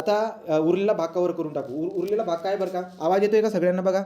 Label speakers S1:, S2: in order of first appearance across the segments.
S1: आता उरलेला भाग कवर करून टाकू. उरलेला भाग काय बरं का, आवाज येतोय का सगळ्यांना बघा.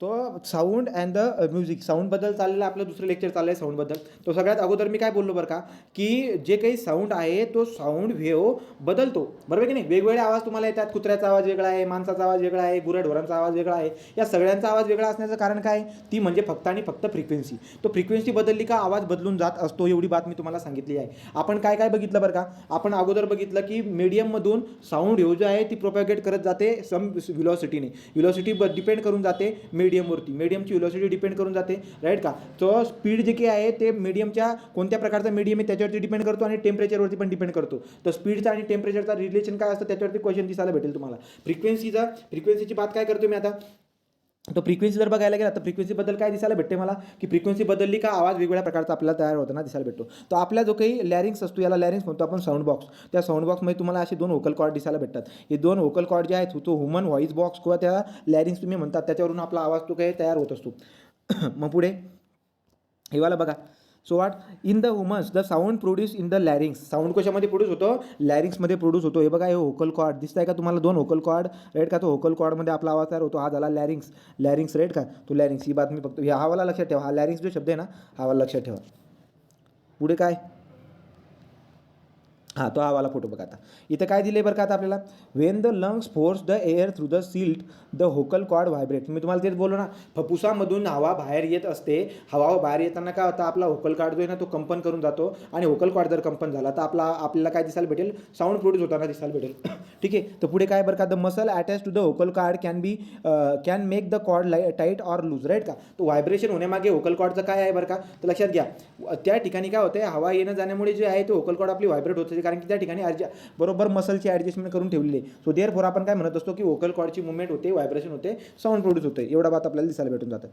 S1: तो साऊंड अँड द म्युझिक, साऊंडबद्दल चाललेलं आपलं दुसरं लेक्चर चाललं आहे साऊंडबद्दल. तो सगळ्यात अगोदर मी काय बोललो बरं का, की जे काही साऊंड आहे तो साऊंड वेव्ह बदलतो, बरोबर की नाही. वेगवेगळे आवाज तुम्हाला येतात, कुत्र्याचा आवाज वेगळा आहे, माणसाचा आवाज वेगळा आहे, गुराढोरांचा आवाज वेगळा आहे. या सगळ्यांचा आवाज वेगळा असण्याचं कारण काय, ती म्हणजे फक्त आणि फक्त फ्रिक्वेन्सी. तो फ्रिक्वेन्सी बदलली का आवाज बदलून जात असतो, एवढी बात मी तुम्हाला सांगितली आहे. आपण काय काय बघितलं बरं का, आपण अगोदर बघितलं की मीडियममधून साऊंड वेव्ह जो आहे ती प्रोपॅगेट करत जाते सम व्हिलॉसिटीने. व्हिलॉसिटी डिपेंड करून जाते मीडियमवरती, मीडियमची व्हिलॉसिटी डिपेंड करून जाते, राईट का. तो स्पीड जे काही आहे ते मीडियमच्या कोणत्या प्रकारचा मीडियम आहे त्याच्यावरती डिपेंड करतो आणि टेम्परेचरवरती पण डिपेंड करतो. तर स्पीडचा आणि टेम्परेचरचा रिलेशन काय असतं त्याच्यावरती क्वेश्चन दिसायला भेटेल तुम्हाला. फ्रिक्वेन्सीची बात काय करतो मी आता, तो फ्रिक्वेन्सी जर बघायला गेला तर फ्रिक्वेन्सीबद्दल काय दिसायला भेटते मला, की फ्रिक्वेन्सी बदलली का आवाज वेगवेगळ्या प्रकारचा आपल्याला तयार होताना दिसायला भेटतो. तो आपला जो काही लॅरिंग्स असतो, याला लॅरिंग्स म्हणतो आपण साऊंड बॉक्स. त्या साऊंड बॉक्समध्ये तुम्हाला असे 2 व्होकल कॉर्ड दिसायला भेटतात. हे 2 व्होकल कॉर्ड जे आहेत तो ह्युमन व्हॉइस बॉक्स किंवा त्या लॅरिंग्स तुम्ही म्हणतात त्याच्यावरून आपला आवाज तो काही तयार होत असतो. मग पुढे हे वाला बघा. So what in the humans the sound produce in the larynx. Sound कशामध्ये प्रोड्यूस होतो, लॅरिंग्समध्ये प्रोड्यूस होतो. हे बघा, हे व्होकल कॉर्ड दिसत आहे का तुम्हाला, 2 व्होकल कॉर्ड, राईट का. तो व्होकल कॉर्डमध्ये आपला आवाज तयार होतो. हा झाला लॅरिंग्स राईट का. तो लॅरिंग्स ही बातमी फक्त हा वाला लक्षात ठेवा. हा लॅरिंग्स जो शब्द आहे ना, हा वाला लक्षात ठेवा. पुढे काय, हां तो हा वाला फोटो बघा. आता इथं काय दिलं आहे बरं का आता आपल्याला, when the lungs force the air through the slit the vocal cord vibrate. मी तुम्हाला तेच बोललो ना, फुफ्फुसामधून हवा बाहेर येत असते. हवा बाहेर येताना काय होतं, आपला व्होकल कॉर्ड जो आहे ना तो कंपन करून जातो आणि व्होकल कॉर्ड जर कंपन झाला तर आपल्याला काय दिसायला भेटेल, साऊंड प्रोड्यूस होताना दिसायला भेटेल. ठीक आहे. तर पुढे काय बरं का, the muscle attach to the vocal cord can make the cord tight or loose, right का. तो व्हायब्रेशन होण्यामागे व्होकल कॉर्डचं काय आहे बरं का, तर लक्षात घ्या. त्या ठिकाणी काय होतं, हवा येणं जाण्यामुळे जे आहे तो व्होकल कॉर्ड आपली व्हायब्रेट होते, कारण की त्या ठिकाणी बरोबर मसलची ॲडजस्टमेंट करून ठेवलेली आहे. सो देअरफॉर आपण काय म्हणत असतो की व्होकल कॉर्डची मुवमेंट होते, व्हायब्रेशन होते, साऊंड प्रोड्यूस होते. एवढा बात आपल्याला दिसायला भेटून जातं.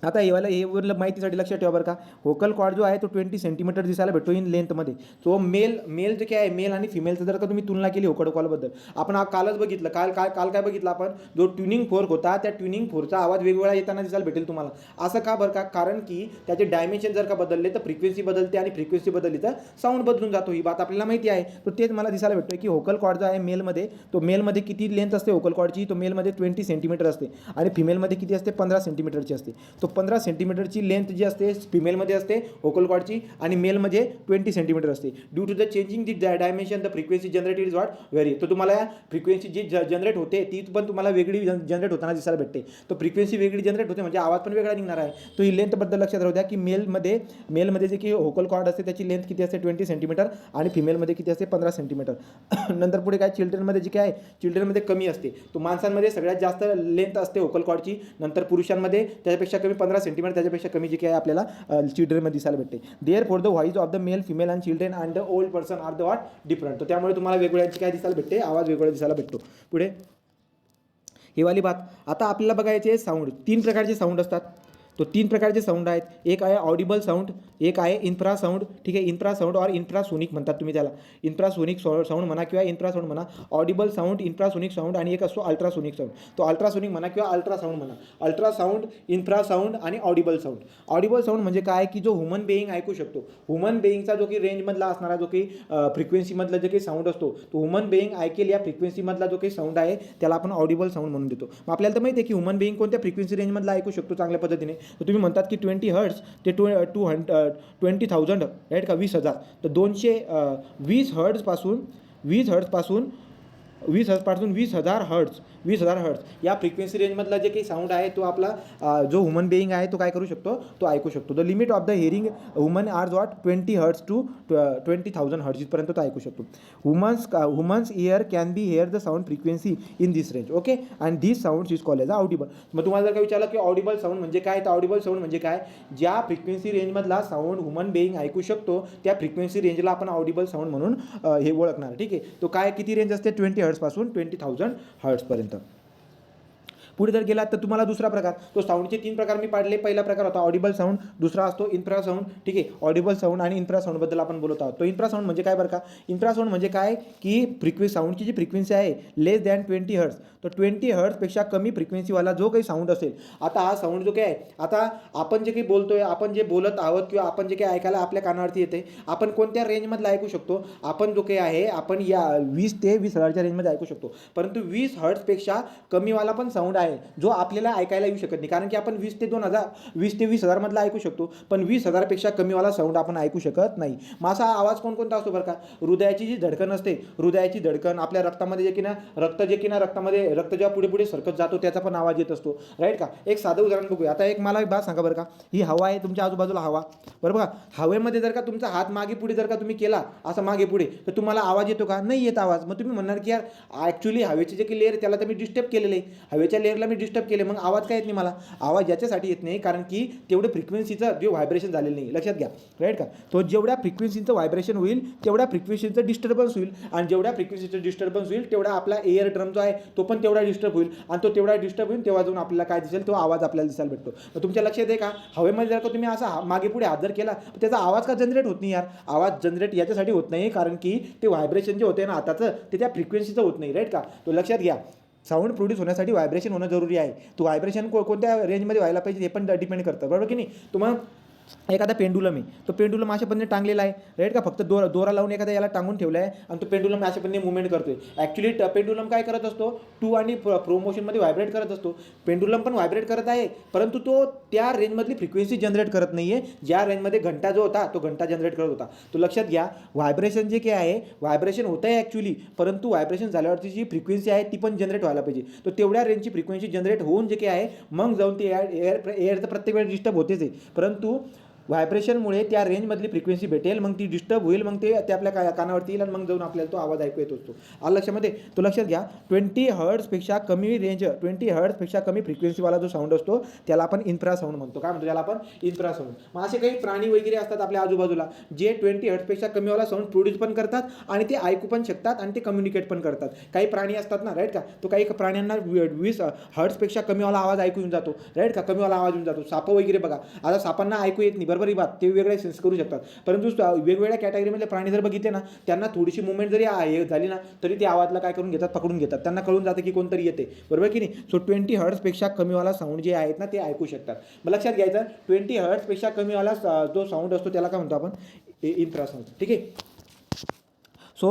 S1: आता हे माहितीसाठी लक्षात ठेवा बरं का, व्होकल कॉर्ड जो आहे तो 20 सेंटीमीटर दिसायला भेटतो इन लेंथमध्ये. तो मेल जे काय आहे, मेल आणि फिमेलचं जर का तुम्ही तुलना केली व्होकल कॉर्डबद्दल, आपण कालच बघितलं, काल काय बघितलं आपण, जो ट्युनिंग फोर्क होता त्या ट्युनिंग फोर्कचा आवाज वेगवेगळा येताना दिसायला भेटेल तुम्हाला. असं का बरं का, कारण की त्याचे डायमेन्शन जर का बदलले तर फ्रिक्वेन्सी बदलते आणि फ्रिक्वेन्सी बदलली तर साऊंड बदलून जातो. ही बात आपल्याला माहिती आहे. तर तेच मला दिसायला भेटतं की व्होकल कॉर्ड जो आहे मेलमध्ये, तो मेलमध्ये किती लेंथ असते व्होकल कॉर्डची, तो मेलमध्ये 20 सेंटीमीटर असते आणि फिमेलमध्ये किती असते, 15 सेंटीमीटरची असते. तो 15 सेंटीमीटरची लेंथ जी असते फिमेलमध्ये असते व्होकल कॉर्डची आणि मेलमध्ये 20 सेंटीमीटर असते. Due to the changing the dimension the frequency generated is what vary. तर तुम्हाला फ्रिक्वेन्सी जी जनरेट होते ती पण तुम्हाला वेगळी जनरेट होताना दिसायला भेटते. तर फ्रिक्वेन्सी वेगळी जनरेट होते म्हणजे आवाज पण वेगळा निघणार आहे. तो ही लेंथबद्दल लक्षात राहू द्या की मेलमध्ये जे की व्होकल कॉर्ड असते त्याची लेंथ किती असते, 20 सेंटीमीटर आणि फिमेलमध्ये किती असते, 15 सेंटीमीटर. नंतर पुढे काय, चिल्ड्रनमध्ये जे काय आहे, चिल्ड्रनमध्ये कमी असते. तो माणसांमध्ये सगळ्यात जास्त लेंथ असते व्होकल कॉर्डची. नंतर पुरुषांमध्ये त्याच्यापेक्षा कमी 15 सेंटीमीटर, त्याच्यापेक्षा कमी जे काय आपल्याला चिल्ड्रनमध्ये दिसायला भेटते. Therefore the voice of the male, female and children and the old person are the what different. तर त्यामुळे तुम्हाला वेगवेगळ्यांची काय दिसायला भेटते, आवाज वेगवेगळा दिसायला भेटतो. पुढे ही वाली बात. आता आपल्याला बघायचे साऊंड, 3 प्रकारचे साऊंड असतात. तो 3 प्रकारचे साऊंड आहेत. एक आहे ऑडिबल साऊंड, एक आहे इन्फ्रा साऊंड. ठीक आहे, इन्फ्रा साऊंड और इन्फ्रासोनिक म्हणतात तुम्ही त्याला. इन्फ्रासोनिक साऊंड म्हणा किंवा इन्फ्रा साऊंड म्हणा. ऑडिबल साऊंड, इन्फ्रासोनिक साऊंड आणि एक असतो अल्ट्रासोनिक साऊंड. तो अल्ट्रासोनिक म्हणा किंवा अल्ट्रा साऊंड म्हणा. अल्ट्रा साऊंड, इन्फ्रा साऊंड आणि ऑडिबल साऊंड. ऑडिबल साऊंड म्हणजे काय, की जो ह्युमन बेईंग ऐकू शकतो. ह्युमन बेईंगचा जो की रेंजमधला असणारा जो की फ्रिक्वेन्सीमधला जे काही साऊंड असतो तो ह्युमन बेईंग ऐकेल या फ्रिक्वेन्सीमधला जो काही साऊंड आहे त्याला आपण ऑडिबल साऊंड म्हणून देतो. मग आपल्याला तर माहिती आहे की ह्युमन बेईंग कोणत्या फ्रिक्वेन्सी रेंजमधला ऐकू शकतो चांगल्या पद्धतीने. तर तुम्ही म्हणतात की 20 हर्ट्स ते 20,000 राईट का, 20,000. तर 220 हर्ट्सपासून 20,000 हर्ट्स या फ्रिक्वेन्सी रेंजमधला जे काही साऊंड आहे तो आपला जो ह्युमन बेईंग आहे तो काय करू शकतो, तो ऐकू शकतो. The limit of the hearing human are what 20 hertz to 20,000 hertz इथपर्यंत तो ऐकू शकतो. Humans ear can be hear the sound frequency in this range. Okay, and this sound is called as audible. मग तुम्हाला जर का विचारलं की ऑडिबल साऊंड म्हणजे काय, तर ऑडिबल साऊंड म्हणजे काय, ज्या फ्रिक्वेन्सी रेंजमधला साऊंड ह्युमन बेईंग ऐकू शकतो त्या फ्रिक्वेन्सी रेंजला आपण ऑडिबल साऊंड म्हणून हे ओळखणार. ठीक आहे, तो काय किती रेंज असते, 20 हर्ट्सपासून 20,000 हर्ट्सपर्यंत. पुढे जर गेलात तर तुम्हाला दुसरा प्रकार, तो साऊंडचे 3 प्रकार मी पाडले. पहिला प्रकार होता ऑडिबल साऊंड, दुसरा असतो इन्फ्रासाऊंड. ठीक आहे, ऑडिबल साऊंड आणि इन्फ्रासाऊंडबद्दल आपण बोलत आहोत. तो इन्फ्रासाऊंड म्हणजे काय बरं का? इन्फ्रासाऊंड म्हणजे काय की साऊंडची जी फ्रिक्वेन्सी आहे लेस दॅन 20 हर्ट्ज, तर 20 हर्ट्जपेक्षा कमी फ्रिक्वेन्सीवाला जो काही साऊंड असेल. आता हा साऊंड जो काही आहे, आता आपण जे काही बोलतोय, आपण जे बोलत आहोत किंवा आपण जे काही ऐकायला आपल्या कानावरती येते, आपण कोणत्या रेंजमधला ऐकू शकतो? आपण जो काही आहे आपण या 20 ते 20,000च्या रेंजमध्ये ऐकू शकतो. परंतु 20 हर्ट्जपेक्षा कमीवाला पण साऊंड आहे जो आपल्याला ऐकायला येऊ शकत नाही, कारण की आपण 20 ते 20,000 मधला ऐकू शकतो, पण 20,000पेक्षा कमीवाला साऊंड आपण ऐकू शकत नाही. मग असा आवाज कोणकोणता असतो बरं का? हृदयाची जी धडकन असते, हृदयाची धडकन, आपल्या रक्तामध्ये जे की ना रक्तामध्ये रक्त जेव्हा पुढे पुढे सरकत जातो त्याचा पण आवाज येत असतो, राईट का? एक साधं उदाहरण बघूया. आता एक मला बात सांगा बरं का, ही हवा आहे तुमच्या आजूबाजूला हवा, बरोबर का? हवेमध्ये जर का तुमचा हात मागे पुढे जर का तुम्ही केला असं मागे पुढे, तर तुम्हाला आवाज येतो का? नाही येत आवाज. मग तुम्ही म्हणणार की यार ॲक्च्युली हवेचे जे की लेअर त्याला तर मी डिस्टर्ब केलेलं आहे, हवेच्या लेअरला मी डिस्टर्ब केले, मग आवाज काय येत नाही मला? आवाज याच्यासाठी येत नाही कारण की तेवढं फ्रिक्वेन्सीचं जे व्हायब्रेशन झालेलं नाही. लक्षात घ्या, राईट का? तो जेवढ्या फ्रिक्वेन्सीचं व्हायब्रेशन होईल तेवढ्या फ्रिक्वेन्सीचं डिस्टर्बन्स होईल, आणि जेवढ्या फ्रिक्वेन्सीचं डिस्टर्बन्स होईल तेवढा आपला एअर ड्रम जो आहे तो पण तेवढा डिस्टर्ब होईल, आणि तो तेवढा डिस्टर्ब होईल तेव्हा जाऊन आपल्याला काय दिसेल? तो आवाज आपल्याला दिसायला भेटतो. तर तुमच्या लक्षात आहे का, हवेमध्ये जर का तुम्ही असा मागे पुढे हात जर केला त्याचा आवाज का जनरेट होत नाही? यार आवाज जनरेट याच्यासाठी होत नाही कारण की ते व्हायब्रेशन जे होते ना हाताचं ते त्या फ्रिक्वेन्सीचं होत नाही, राईट का? तो लक्षात घ्या. साऊंड प्रोड्यूस होण्यासाठी व्हायब्रेशन होणं जरुरी आहे. तो व्हायब्रेशन कोणत्या रेंजमध्ये व्हायला पाहिजे हे पण डिपेंड करतं, बरोबर की नाही? तुम्हाला एखादा पेंडुलम आहे, तो पेंडुलम अशा पद्धतीने टांगलेला आहे, राईट का? फक्त दोरा लावून एखादा याला टांगून ठेवला आहे आणि तो पेंडुलम अशा पद्धतीने मुवमेंट करतोय. ॲक्च्युली पेंडुलम काय करत असतो? टू आणि प्रो मोशनमध्ये व्हायब्रेट करत असतो. पेंडुलम पण व्हायब्रेट करत आहे, परंतु तो त्या रेंजमधली फ्रिक्वेन्सी जनरेट करत नाही आहे ज्या रेंजमध्ये घंटा जो होता तो घंटा जनरेट करत होता. तो लक्षात घ्या, व्हायब्रेशन जे काय आहे, व्हायब्रेशन होतं आहे ॲक्च्युली, परंतु व्हायब्रेशन झाल्यावरती जी फ्रिक्वेन्सी आहे ती पण जनरेट व्हायला पाहिजे. तो तेवढ्या रेंजची फ्रिक्वेन्सी जनरेट होऊन जे काय आहे मग जाऊन ते एअर तर प्रत्येक वेळेस डिस्टर्ब होतेच आहे, परंतु व्हायब्रेशनमुळे त्या रेंजमधली फ्रिक्वेन्सी भेटेल, मग ती डिस्टर्ब होईल, मग ते आपल्या कानावरती येईल आणि मग जाऊन आपल्याला तो आवाज ऐकू येत असतो. आलं लक्षामध्ये? तो लक्षात घ्या, 20 हर्ट्जपेक्षा कमी रेंज, 20 हर्ट्जपेक्षा कमी फ्रिक्वेन्सीवाला जो साऊंड असतो त्याला आपण इन्फ्रासाऊंड म्हणतो. काय म्हणतो त्याला आपण? इन्फ्रासाऊंड. मग असे काही प्राणी वगैरे असतात आपल्या आजूबाजूला जे 20 हर्ट्जपेक्षा कमीवाला साऊंड प्रोड्यूस पण करतात आणि ते ऐकू पण शकतात आणि ते कम्युनिकेट पण करतात. काही प्राणी असतात ना, राईट का? तो काही प्राण्यांना 20 हर्ट्जपेक्षा कमीवाला आवाज ऐकू येऊन जातो, राईट का? कमीवाला आवाज येऊन जातो. साप वगैरे बघा, आता सापांना ऐकू येत नाही, बरोबर ही बात, ते वेगवेगळे सेन्स करू शकतात, परंतु वेगवेगळ्या कॅटेगरीमधले प्राणी जर बघितले ना, त्यांना थोडीशी मुवमेंट जरी झाली ना तरी ते आवाजला काय करून घेतात? पकडून घेतात. त्यांना कळून जातं की कोणतरी येते, बरोबर की नाही? सो 20 हर्ट्जपेक्षा कमीवाला साऊंड जे आहेत ना ते ऐकू शकतात. मग लक्षात घ्यायचं, 20 हर्ट्जपेक्षा कमीवाला जो साऊंड असतो त्याला काय म्हणतो आपण? इन्फ्रासाऊंड. ठीक आहे. So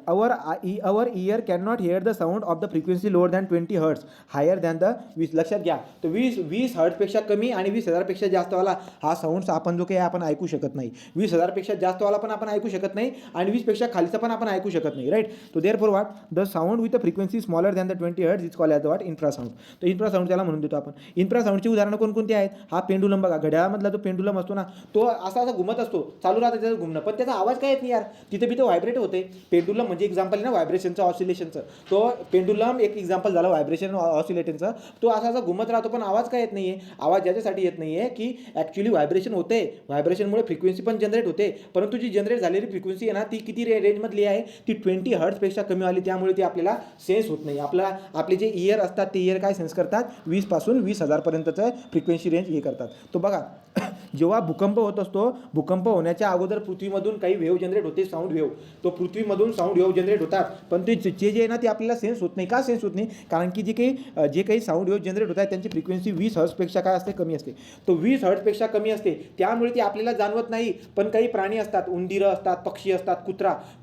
S1: our ear cannot hear the sound of the frequency lower than 20 hertz, higher than the 20. लक्षात घ्या, तर 20 हर्ट्जपेक्षा कमी आणि 20,000पेक्षा जास्तवाला हा साऊंड आपण जो काही आपण ऐकू शकत नाही. 20,000पेक्षा जास्तवाला पण आपण ऐकू शकत नाही आणि 20पेक्षा खालीचा पण आपण ऐकू शकत नाही, राईट? तो therefore what the sound with a frequency smaller than the 20 hertz is called as what? Infrasound. तर इन्फ्रासाऊंड त्याला म्हणून देतो आपण. इन्फ्रासाऊंडची उदाहरणं कोणकोणती आहेत? हा पेंडुलम बघा, घड्याळामधला जो पेंडुलम असतो ना तो असा घुमत असतो, चालू राहतं त्याचं घुमणं, पण त्याचा आवाज काय येत नाही यार, तिथे बी तो व्हायब्रेट होते. पेंडुलम म्हणजे एक्झाम्पल आहे ना व्हायब्रेशनचं, ऑसिलेशनचं. तो पेंडुलम एक एक्झाम्पल झाला व्हायब्रेशन ऑसिलेटनचा. तो असा घुमत राहतो पण आवाज काय येत नाही आहे? आवाज याच्यासाठी येत नाही आहे की ॲक्च्युली व्हायब्रेशन होते, व्हायब्रेशनमुळे फ्रिक्वेन्सी पण जनरेट होते, परंतु जी जनरेट झालेली फ्रिक्वेन्सी आहे ना ती किती रेंजमधली आहे? ती 20 हर्ट्जपेक्षा कमी आली, त्यामुळे ती आपल्याला सेन्स होत नाही. आपले जे इयर असतात ते इयर काय सेन्स करतात? 20 पासून 20,000 पर्यंतचं फ्रिक्वेन्सी रेंज हे करतात. तो बघा, जेव्हा भूकंप होत असतो, भूकंप होण्याच्या अगोदर पृथ्वीमधून काही वेव्ह जनरेट होते, साऊंड वेव्ह. तो पृथ्वीमधून साऊंड वेव्ह जनरेट होतात, पण ते जे आहे ना ते आपल्याला सेन्स होत नाही. का सेन्स होत नाही? कारण की जे काही साऊंड वेव्ह जनरेट होत आहेत त्यांची फ्रिक्वेन्सी 20 हर्ट्जपेक्षा काय असते? कमी असते. तो 20 हर्ट्जपेक्षा कमी असते, त्यामुळे ती आपल्याला जाणवत नाही. पण काही प्राणी असतात, उंदीरं असतात, पक्षी असतात,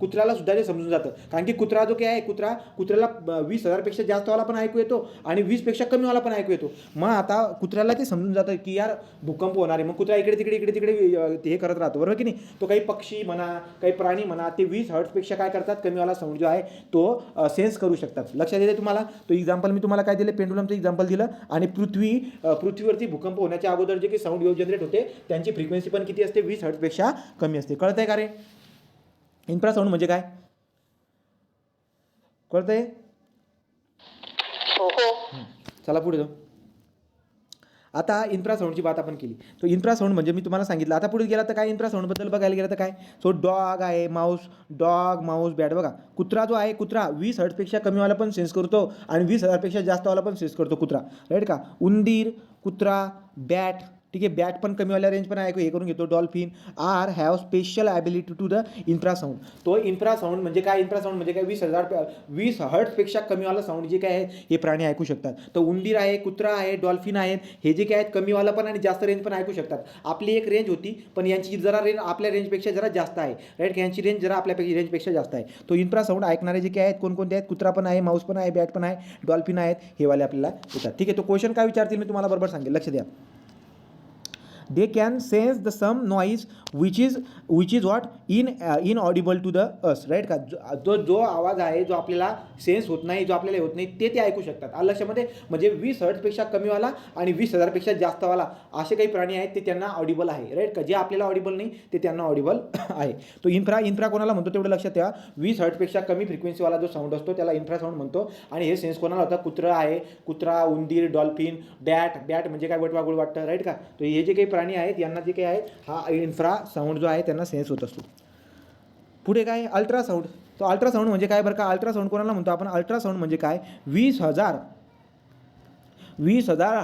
S1: कुत्राला सुद्धा ते समजून जातं, कारण की कुत्रा जो काय आहे, कुत्र्याला 20,000पेक्षा जास्तवाला पण ऐकू येतो आणि 20पेक्षा कमीवाला पण ऐकू येतो. मग आता कुत्र्याला ते समजून जातं की यार भूकंप होणार आहे, मग कुत्रा इकडे तिकडे हे करत राहतो, बरोबर की नाही? तो काही पक्षी म्हणा, काही प्राणी म्हणा, ते 20 हर्ट्जपेक्षा काय करतात? कमीवाला साऊंड जो आहे तो सेन्स करू शकतात. लक्षात येते तुम्हाला? तो एक्झाम्पल मी तुम्हाला काय दिलं? पेंडुलमचं एक्झाम्पल दिलं. आणि पृथ्वीवरती भूकंप होण्याच्या अगोदर जे काही साऊंड वेव्ह जनरेट होते त्यांची फ्रिक्वेन्सी पण किती असते? 20 हर्ट्जपेक्षा कमी असते. कळतंय का रे? इन्फ्रासाऊंड म्हणजे काय? कळतंय? चला पुढे जाऊ. आता इन्फ्रासाऊंडची बात आपण केली. तो इन्फ्रासाऊंड म्हणजे मी तुम्हाला सांगितलं. आता पुढे गेला तर काय इन्फ्रासाऊंडबद्दल बघायला गेलं तर काय, सो डॉग आहे, माऊस बॅट. बघा कुत्रा जो आहे, कुत्रा 20 हर्ट्जपेक्षा कमीवाला पण सेन्स करतो आणि 20,000पेक्षा जास्तवाला पण सेन्स करतो कुत्रा, राईट का. उंदीर, कुत्रा, बॅट, ठीक आहे, बॅट पण कमीवाल्या रेंज पण आहे, हे करून घेतो. Dolphin are have special ability to the infrasound. तो इन्फ्रासाऊंड म्हणजे काय, इन्फ्रासाऊंड म्हणजे काय, 20 हर्ट्जपेक्षा कमीवाला साऊंड जे काय आहे हे प्राणी ऐकू शकतात. तर उंदीर आहे, कुत्रा आहे, डॉल्फिन आहेत, हे जे काय आहेत कमीवाला पण आणि जास्त रेंज पण ऐकू शकतात. आपली एक रेंज होती पण यांची जरा रेंज आपल्या रेंजपेक्षा जरा जास्त आहे, राईट. यांची रेंज जरा आपल्यापेक्षा रेंजपेक्षा जास्त आहे. तो इन्फ्रासाऊंड ऐकणारे जे काय आहेत कोणकोणते आहेत, कुत्रा पण आहे, माऊस पण आहे, बॅट पण आहे, डॉल्फिन आहेत, हे वाले आपल्याला येतात. ठीक आहे. तो क्वेश्चन काय विचारतील मी तुम्हाला बरोबर सांगेल, लक्ष द्या. they can sense the some noise which is what inaudible to the us, right का. जो आवाज आहे जो आपल्याला सेन्स होत नाही, जो आपल्याला होत नाही, ते ऐकू शकतात. लक्षामध्ये म्हणजे 20 हर्ट्जपेक्षा कमीवाला आणि 20,000पेक्षा जास्तवाला असे काही प्राणी आहेत ते त्यांना ऑडिबल आहे, राईट का. जे आपल्याला ऑडिबल नाही ते त्यांना ऑडिबल आहे. तो इन्फ्रा कोणाला म्हणतो तेवढं लक्षात ठेवा. 20 हर्ट्जपेक्षा कमी फ्रिक्वेन्सीवाला जो साऊंड असतो त्याला इन्फ्रासाऊंड म्हणतो. आणि हे सेन्स कोणाला होता, कुत्रा आहे, कुत्रा, उंदीर, डॉल्फिन, बॅट म्हणजे काय, वटवाघूळ वाटतं, राईट का. तो हे जे काही प्राणी आहेत यांना जे काही आहे हा इन्फ्रा साऊंड जो आहे त्यांना सेन्स होत असतो. पुढे काय, अल्ट्रासाऊंड. तो अल्ट्रासाऊंड म्हणजे काय बरं का, अल्ट्रासाऊंड कोणाला म्हणतो आपण, अल्ट्रासाऊंड म्हणजे काय, 20,000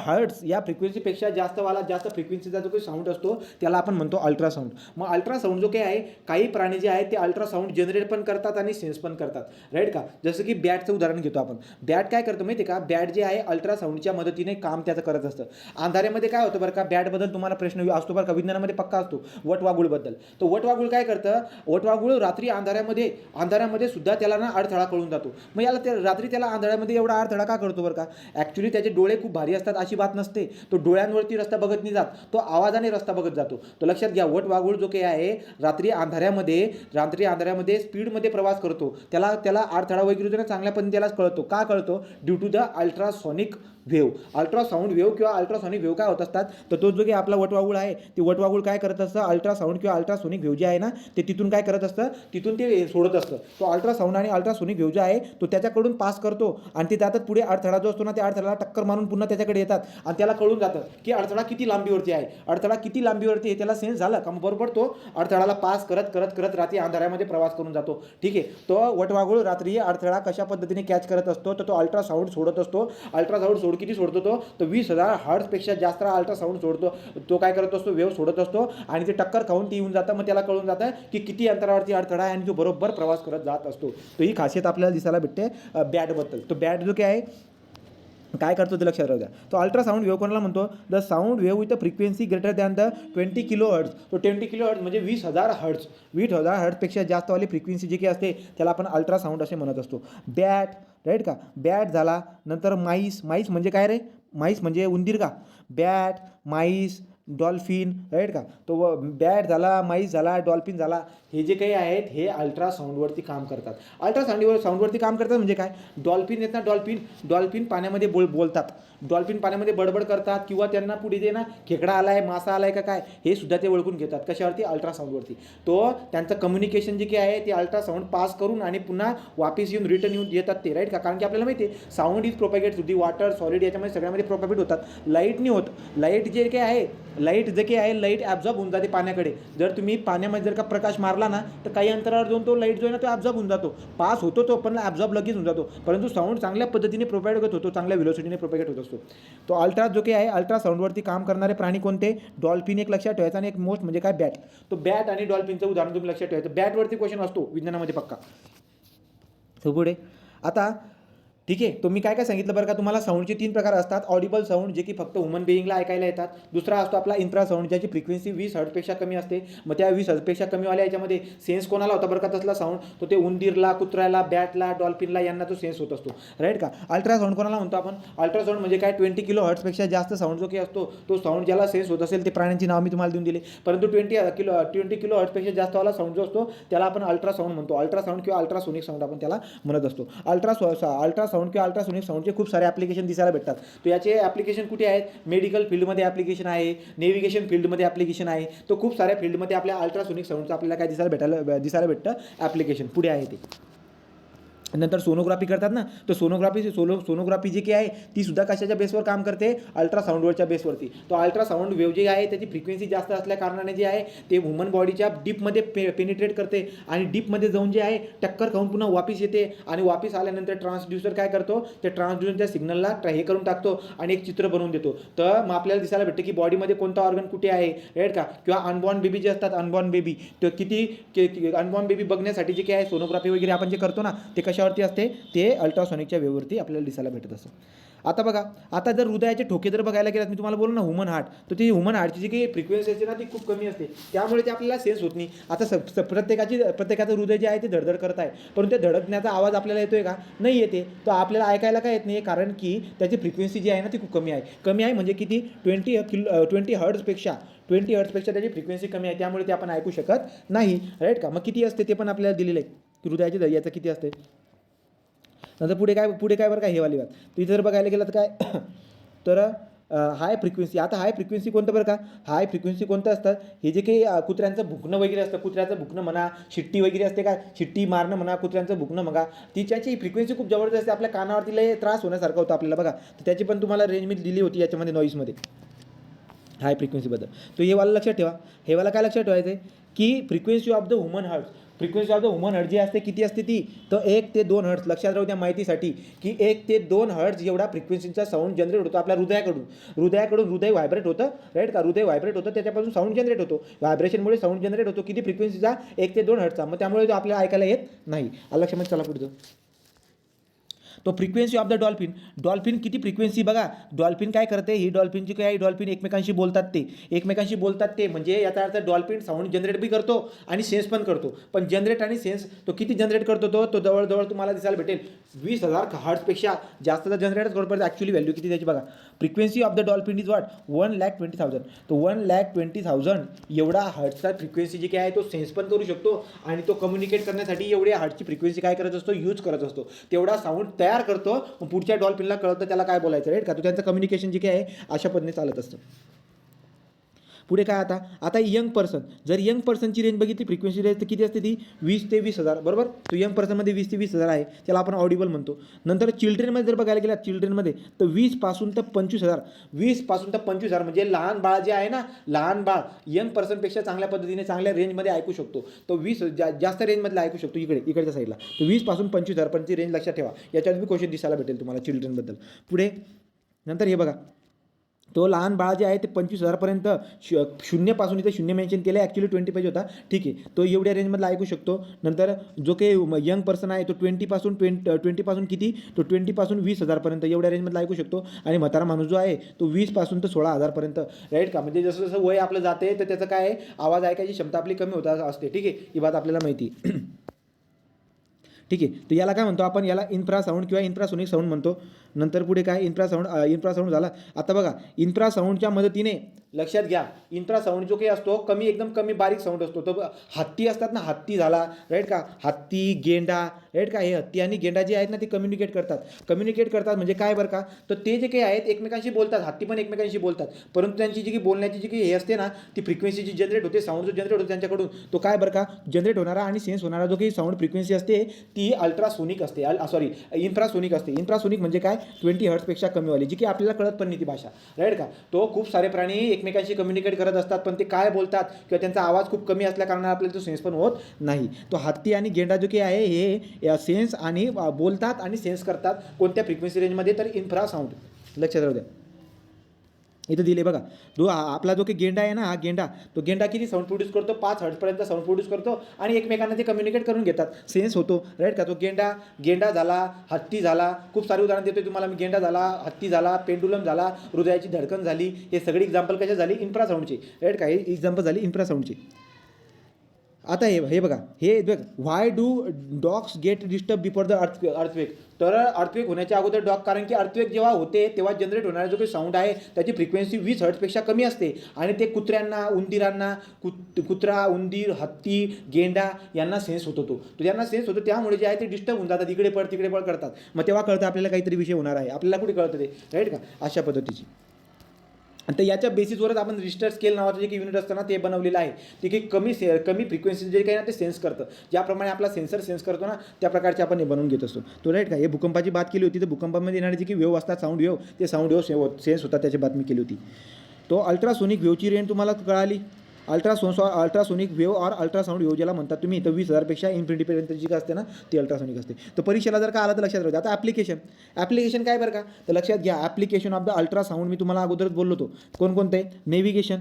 S1: हर्ट्ज या फ्रिक्वेन्सीपेक्षा जास्त फ्रिक्वेन्सीचा जो काही साऊंड असतो त्याला आपण म्हणतो अल्ट्रासाऊंड. मग अल्ट्रासाऊंड जो काही आहे, काही प्राणी जे आहेत ते अल्ट्रासाऊंड जनरेट पण करतात आणि सेन्स पण करतात, राईट का. जसं की बॅटचं उदाहरण घेतो आपण. बॅट काय करतो माहिती आहे का, बॅट जे आहे अल्ट्रासाऊंडच्या मदतीने काम त्याचं करत असतं. अंधाऱ्यामध्ये काय होतं बरं का, बॅटबद्दल तुम्हाला प्रश्न असतो बरं का, विज्ञानामध्ये पक्का असतो, वटवाघूळबद्दल. तो वटवाघूळ काय करतं, वटवाघूळ रात्री अंधाऱ्यामध्ये सुद्धा त्याला ना अडथळा कळून जातो. मग रात्री त्याला अंधाऱ्यामध्ये एवढा अडथळा का करतो बरं का, ॲक्च्युली त्याचे डोळे खूप भारी असतात अशी बात नसते. तो डोळ्यांवरती रस्ता बघत नाही जात, तो आवाजाने रस्ता बघत जातो. तो लक्षात घ्या. वटवाघूळ जो काही आहे रात्री अंधाऱ्यामध्ये स्पीडमध्ये प्रवास करतो. त्याला अडथळा वगैरे चांगल्या पद्धतीने कळतो. का कळतो, due to the ultrasonic wave. Ultrasound wave किंवा अल्ट्रासॉनिक वेव्ह काय होत असतात, तर तो जो काही आपला वटवाघूळ आहे ते वटवाघूळ काय करत असतं, अल्ट्रासाऊंड किंवा अल्ट्रासॉनिक वेव्ह जे आहे ना ते तिथून काय करत असतं, तिथून ते सोडत असतं. तो अल्ट्रासाऊंड आणि अल्ट्रासॉनिक वेव्ह जे आहे तो त्याच्याकडून पास करतो आणि ते त्यातच पुढे अडथळा जो असतो ना त्या अडथळ्याला टक्कर मारून पुन्हा त्याच्याकडे येतात आणि त्याला कळून जातं की अडथळा किती लांबीवरती आहे. अडथळा किती लांबीवरती आहे त्याला सेन्स झालं का, मग बरोबर तो अडथळाला पास करत रात्री अंधाऱ्यामध्ये प्रवास करून जातो. ठीक आहे. तो वटवाघूळ रात्री अडथळा कशा पद्धतीने कॅच करत असतो, तर तो अल्ट्रासाऊंड सोडत असतो. अल्ट्रासाऊंड किती सोडतो तो 20,000 हर्ट्जपेक्षा जास्त अल्ट्रासाऊंड सोडतो. तो काय करत असतो, वेव्ह सोडत असतो आणि ते टक्कर खाऊन ती येऊन जातं. मग त्याला कळून जातं की किती अंतरावरती अडथळा आहे आणि तो बरोबर प्रवास करत जात असतो. तो ही खासियत आपल्याला दिसायला भेटते बॅटबद्दल. तो बॅट जो काय आहे काय करतो ते लक्षात राहू द्या. तो अल्ट्रासाऊंड वेव्ह कोणाला म्हणतो, the sound wave with a frequency greater than the 20 kHz. तो 20 kHz म्हणजे 20,000 हर्ट्ज. 20,000 हर्ट्जपेक्षा जास्तवाली फ्रिक्वेन्सी जी काही असते त्याला आपण अल्ट्रासाऊंड असे म्हणत असतो. बॅट, राईट का. बॅट झाला. नंतर माईस म्हणजे काय रे, माईस म्हणजे उंदीर का. बॅट, माईस, डॉल्फिन, राईट का. तो बॅट झाला, माईस झाला, डॉल्फिन झाला, हे जे काही आहेत हे अल्ट्रासाऊंडवरती काम करतात. साऊंडवरती काम करतात म्हणजे काय, डॉल्फिन आहेत ना, डॉल्फिन पाण्यामध्ये बोलतात. डॉल्फिन पाण्यामध्ये बडबड करतात किंवा त्यांना पुढे जे ना खेकडा आलाय, मासा आलाय का काय हे सुद्धा ते ओळखून घेतात. कशावरती, अल्ट्रासाऊंडवरती. तो त्यांचं कम्युनिकेशन जे काही आहे ते अल्ट्रासाऊंड पास करून आणि पुन्हा वापस रिटर्न येतात ते, राईट का. कारण की आपल्याला माहिती आहे sound is propagate through the water, solid, याच्यामध्ये सगळ्यामध्ये प्रोपॅगेट होतात. लाईट नाही होत. लाईट जे काही आहे लाईट ॲब्झॉर्ब होऊन जाते पाण्याकडे. जर तुम्ही पाण्यामध्ये जर का प्रकाश मारला ना तर काही अंतरावर जाऊन तो लाईट जो आहे ना तो ॲब्झॉर्ब होऊन जातो. पास होतो तो पण ॲब्झॉर्ब लगेच होऊन जातो. परंतु साऊंड चांगल्या पद्धतीने प्रोपॅगेट होतो, चांगल्या व्हेलोसिटीने प्रोपॅगेट होत असतो. तो जो काही आहे अल्ट्रासाऊंडवरती काम करणारे प्राणी कोणते, डॉल्फिन एक लक्षात ठेवायचा आणि एक मोस्ट म्हणजे काय, बॅट. तो बॅट आणि डॉल्फिनचं उदाहरण तुम्ही लक्षात ठेवायचं. बॅटवरती क्वेश्चन असतो विज्ञानामध्ये पक्का. तो पुढे आता ठीक आहे. तो मी काय सांगितलं बरं का तुम्हाला, साऊंडचे 3 प्रकार असतात. ऑडिबल साऊंड जे की फक्त ह्युमन बिईंगला ऐकायला येतात. दुसरा असतो आपला इन्फ्रासाऊंड ज्याची फ्रिक्वेन्सी 20 हर्ट्जपेक्षा कमी असते. मग त्या 20 हर्ट्जपेक्षा कमीवाल्या याच्यामध्ये सेन्स कोणाला होता बरं का तसला साऊंड, तो ते उंदीरला, कुत्र्याला, बॅटला, डॉल्फिनला यांना तो सेन्स होत असतो, राईट का. अल्ट्रासाऊंड कोणाला म्हणतो आपण, अल्ट्रासाऊंड म्हणजे काय, 20 kHzपेक्षा जास्त साऊंड जो काही असतो तो साऊंड ज्याला सेन्स होत असेल ते प्राण्यांची नाव मी तुम्हाला देऊन दिली. परंतु 20 kHzपेक्षा जास्तवाला साऊंड जो असतो त्याला आपण अल्ट्रासाऊंड म्हणतो. अल्ट्रासाऊंड किंवा अल्ट्रासोनिक साऊंड आपण त्याला म्हणत असतो. अल्ट्रासाऊंड किंवा अल्ट्रासोनिक साऊंडचे खूप सारे ॲप्लिकेशन दिसायला भेटतात. तर याचे ॲप्लिकेशन कुठे आहेत, मेडिकल फील्डमध्ये ॲप्लिकेशन आहे, नेव्हिगेशन फील्डमध्ये ॲप्लिकेशन आहे. तो खूप साऱ्या फील्डमध्ये आपल्या अल्ट्रासोनिक साऊंडचं आपल्याला काय दिसायला भेटतं ॲप्लिकेशन पुढे आहे ते. नंतर सोनोग्राफी करतात ना, तर सोनोग्राफी जी काही आहे ती सुद्धा कशाच्या बेसवर काम करते, अल्ट्रासाऊंडवरच्या बेसवरती. तो अल्ट्रासाऊंड वेव्ह जी आहे त्याची फ्रिक्वेन्सी जास्त असल्या कारणाने जे आहे ते ह्युमन बॉडीच्या डीपमध्ये पेनिट्रेट करते आणि डीपमध्ये जाऊन जे आहे टक्कर खाऊन पुन्हा वापस येते आणि वापस आल्यानंतर ट्रान्सड्युसर काय करतो, त्या ट्रान्सड्युसरच्या सिग्नलला हे करून टाकतो आणि एक चित्र बनवून देतो. तर मग आपल्याला दिसायला भेटते की बॉडीमध्ये कोणता ऑर्गन कुठे आहे, राईट का. किंवा अनबॉर्न बेबी जे असतात, अनबॉर्न बेबी, तर किती अनबॉर्न बेबी बघण्यासाठी जे काय आहे सोनोग्राफी वगैरे आपण जे करतो ना, ते कशावरती असते, ते अल्ट्रासॉनिकच्या वेव्हवरती आपल्याला दिसायला भेटत असतं. आता बघा, आता जर हृदयाचे ठोके जर बघायला गेलात, मी तुम्हाला बोललो ना ह्युमन हार्ट, तर ती ह्युमन हार्टची जी काही फ्रिक्वेन्सी असते ना ती खूप कमी असते, त्यामुळे ते आपल्याला सेन्स होत नाही. आता प्रत्येकाचं हृदय जे आहे ते धडधड करत आहे, परंतु ते धडकण्याचा आवाज आपल्याला येतोय का, नाही येते. तो आपल्याला ऐकायला काय येत नाही, कारण की त्याची फ्रिक्वेन्सी जी आहे ना ती खूप कमी आहे म्हणजे किती 20 हर्ट्जपेक्षा त्याची फ्रिक्वेन्सी कमी आहे, त्यामुळे ते आपण ऐकू शकत नाही, राईट का. मग किती असते ते पण आपल्याला दिलेलं आहे, हृदयाच्या दैर्घ्याचं किती असते. नंतर पुढे काय बरं काय हे वाली बात, तर इथे जर बघायला गेलं तर काय तर हाय फ्रिक्वेन्सी. आता हाय फ्रिक्वेन्सी कोणतं बरं का, हाय फ्रिक्वेन्सी कोणतं असतं, हे जे काही कुत्र्यांचं भुकणं वगैरे असतं, कुत्र्याचं भुकणं म्हणा, शिट्टी वगैरे असते का, शिट्टी मारणं म्हणा, कुत्र्यांचं भुकणं म्हणा, त्याची फ्रिक्वेन्सी खूप जबरदस्त असते, आपल्या कानावरती लय त्रास होण्यासारखं होतं आपल्याला बघा. तर त्याची पण तुम्हाला रेंज मी दिली होती याच्यामध्ये नॉईजमध्ये हाय फ्रिक्वेन्सीबद्दल. तो हे वाला लक्षात ठेवा. हे वाला काय लक्षात ठेवायचं आहे की frequency of the human heart, frequency of the human heart जी असते किती असते ती, तर 1 ते 2 हर्ट्ज. लक्षात राहू द्या माहितीसाठी की 1 ते 2 हर्ट्ज एवढा फ्रिक्वेन्सीचा साऊंड जनरेट होतो आपल्या हृदयाकडून हृदय व्हायब्रेट होतं, राईट का. हृदय व्हायब्रेट होतं, त्याच्यापासून साऊंड जनरेट होतो, व्हायब्रेशनमुळे साऊंड जनरेट होतो. किती फ्रिक्वेन्सीचा, 1 ते 2 हर्ट्जचा. मग त्यामुळे तो आपल्याला ऐकायला येत नाही. लक्षामध्ये चला पुढचं. तो फ्रिक्वेन्सी ऑफ द डॉल्फिन किती फ्रिक्वेन्सी बघा. डॉल्फिन काय करते, ही डॉल्फिनची काय, डॉल्फिन एकमेकांशी बोलतात ते म्हणजे याचा अर्थ डॉल्फिन साऊंड जनरेट बी करतो आणि सेन्स पण करतो. पण जनरेट आणि सेन्स तो किती जनरेट करतो, तो जवळजवळ तुम्हाला दिसायला भेटेल 20,000 हर्ट्जपेक्षा जास्त जनरेटच करतो. पण ॲक्च्युली व्हॅल्यू किती त्याची बघा. Frequency of the dolphin is what, 1,20,000. तो 1,20,000 एवढा हर्ट्जचा फ्रिक्वेन्सी जी काय आहे तो सेन्स पण करू शकतो आणि तो कम्युनिकेट करण्यासाठी एवढी हर्ट्जची फ्रिक्वेन्सी काय करत असतो, यूज करत असतो. तेवढा साऊंड तयार करतो, मग पुढच्या डॉल्फिनला कळतं त्याला काय बोलायचं, राईट का. तो त्यांचं कम्युनिकेशन जे काय आहे अशा पद्धतीने चालत असतं. पुढे काय आता यंग पर्सन, जर यंग पर्सनची रेंज बघितली फ्रिक्वेन्सी रेंज तर किती असते ती 20 ते 20,000, बरोबर. तो यंग पर्सनमध्ये 20 ते 20,000 आहे, त्याला आपण ऑडिबल म्हणतो. नंतर चिल्ड्रेनमध्ये जर बघायला गेला, चिल्ड्रेनमध्ये तर 20 पासून तर 25,000 म्हणजे लहान बाळ जे आहे ना, लहान बाळ यंग पर्सनपेक्षा चांगल्या पद्धतीने चांगल्या रेंजमध्ये ऐकू शकतो. तो 20 जास्त रेंजमधला ऐकू शकतो इकडच्या साईडला. तो 20 पासून 25,000 पर्यंतची रेंज लक्षात ठेवा. याच्यात बी क्वेश्चन दिसायला भेटेल तुम्हाला चिल्ड्रेनबद्दल. पुढे नंतर हे बघा, तो लहान बाळ जे आहे ते 25,000पर्यंत शून्यपासून, इथे शून्य मेन्शन केलं आहे, ॲक्च्युली 20 पाहिजे होता, ठीक आहे. तो एवढ्या रेंजमधला ऐकू शकतो. नंतर जो काही यंग पर्सन आहे तो 20 पासून किती, तो 20 पासून 20,000पर्यंत एवढ्या रेंजमधला ऐकू शकतो. आणि म्हातारा माणूस जो आहे तो 20 पासून तर 16,000पर्यंत, राईट का. म्हणजे जसं जसं वय आपलं जाते तर त्याचं काय आहे, आवाज ऐकायची क्षमता आपली कमी होत असते, ठीक आहे. ही बात आपल्याला माहिती आहे. ठीक आहे. तर याला काय म्हणतो आपण, याला इन्फ्रासाऊंड किंवा इन्फ्रासोनिक साऊंड म्हणतो. नंतर पुढे काय, इन्फ्रासाऊंड झाला. आता बघा, इन्फ्रासाऊंडच्या मदतीने लक्षात घ्या, इन्फ्रासाऊंड जो काही असतो एकदम कमी बारीक साऊंड असतो. तर हत्ती असतात ना, हत्ती झाला, राईट का, हत्ती, गेंडा, राईट का. हे हत्ती आणि गेंडा जे आहेत ना ते कम्युनिकेट करतात म्हणजे काय बरं का, तर ते जे काही आहेत एकमेकांशी बोलतात, हत्ती पण एकमेकांशी बोलतात, परंतु त्यांची जी काही बोलण्याची जी काही हे असते ना, ती फ्रिक्वेन्सी जी जनरेट होते, साऊंड जो जनरेट होतो त्यांच्याकडून, तो काय बरं का, जनरेट होणारा आणि सेन्स होणारा जो काही साऊंड फ्रिक्वेन्सी असते ती अल्ट्रासोनिक असते, इन्फ्रासोनिक असते. इन्फ्रासोनिक म्हणजे काय, 20 हर्ट्जपेक्षा कमीवाली, जी की आपल्याला कळत पण नाही ती भाषा, राईट का. तो खूप सारे प्राणी एकमेकांशी कम्युनिकेट करत असतात, पण ते काय बोलतात किंवा त्यांचा आवाज खूप कमी असल्या कारणाने आपल्याला तो सेन्स पण होत नाही. तो हत्ती आणि गेंडा जो काही आहे हे सेन्स आणि बोलतात आणि सेन्स करतात कोणत्या फ्रिक्वेन्सी रेंजमध्ये, तर इन्फ्रासाऊंड. लक्षात राहू द्या. इथं दिले बघा, आपला जो काही गेंडा आहे ना, हा गेंडा किती साऊंड प्रोड्यूस करतो, 5 हर्ट्जपर्यंत साऊंड प्रोड्यूस करतो आणि एकमेकांना ते कम्युनिकेट करून घेतात, सेन्स होतो, राईट का. तो गेंडा झाला, हत्ती झाला, खूप सारे उदाहरण देतोय तुम्हाला मी. गेंडा झाला, हत्ती झाला, पेंडुलम झाला, हृदयाची धडकन झाली, हे सगळे एक्झाम्पल कशा झाली, इन्फ्रासाऊंडचे, राईट का. हे एक्झाम्पल झाली इन्फ्रासाऊंडचे. आता हे बघा, why do dogs get disturb before the earthquake. तर अर्थक्वेक होण्याच्या अगोदर डॉग, कारण की अर्थक्वेक जेव्हा होते तेव्हा जनरेट होणारा जो काही साऊंड आहे त्याची फ्रिक्वेन्सी 20 हर्ट्जपेक्षा कमी असते आणि ते कुत्र्यांना, उंदीरांना, कुत्रा, उंदीर, हत्ती, गेंडा यांना सेन्स होतो. तो त्यांना सेन्स होतो, त्यामुळे जे आहे ते डिस्टर्ब होऊन जातात, इकडे पळ तिकडे पळ करतात. मग तेव्हा कळतं आपल्याला काहीतरी विषय होणार आहे, आपल्याला कुठे कळतं ते, राईट का, अशा पद्धतीची. आणि तर याच्या बेसिसवरच आपण रिश्टर स्केल नावाचं जे काही युनिट असतं ना ते बनवलेलं आहे. ते काही कमी फ्रिक्वेन्सी जे काही ना ते सेन्स करतं. ज्याप्रमाणे आपला सेन्सर सेन्स करतो ना त्या प्रकारचे आपण हे बनवून घेत असतो. तो राईट का हे भूकंपाची बात केली होती. तर भूकंपामध्ये येणारे जे काही वेव्ह असतात साऊंड वेव्ह ते साऊंड वेव्ह सेन्स होतात त्याची बातमी केली होती. तो अल्ट्रासोनिक वेव्हची रेंज तुम्हाला कळाली. अल्ट्रासोनिक वेव्ह और अल्ट्रासाऊंड वेव्ह ज्याला म्हणतात तुम्ही. तर 20,000पेक्षा इन्फिनिटीपर्यंत जी काय असते ना ती अल्ट्रासोनिक असते. तर परीक्षेला जर का आलं तर लक्षात राहू द्या. आता ॲप्लिकेशन काय बरं का, तर लक्षात घ्या ॲप्लिकेशन ऑफ द अल्ट्रासाऊंड मी तुम्हाला अगोदरच बोललो होतो. कोणकोणते आहे? नेव्हिगेशन.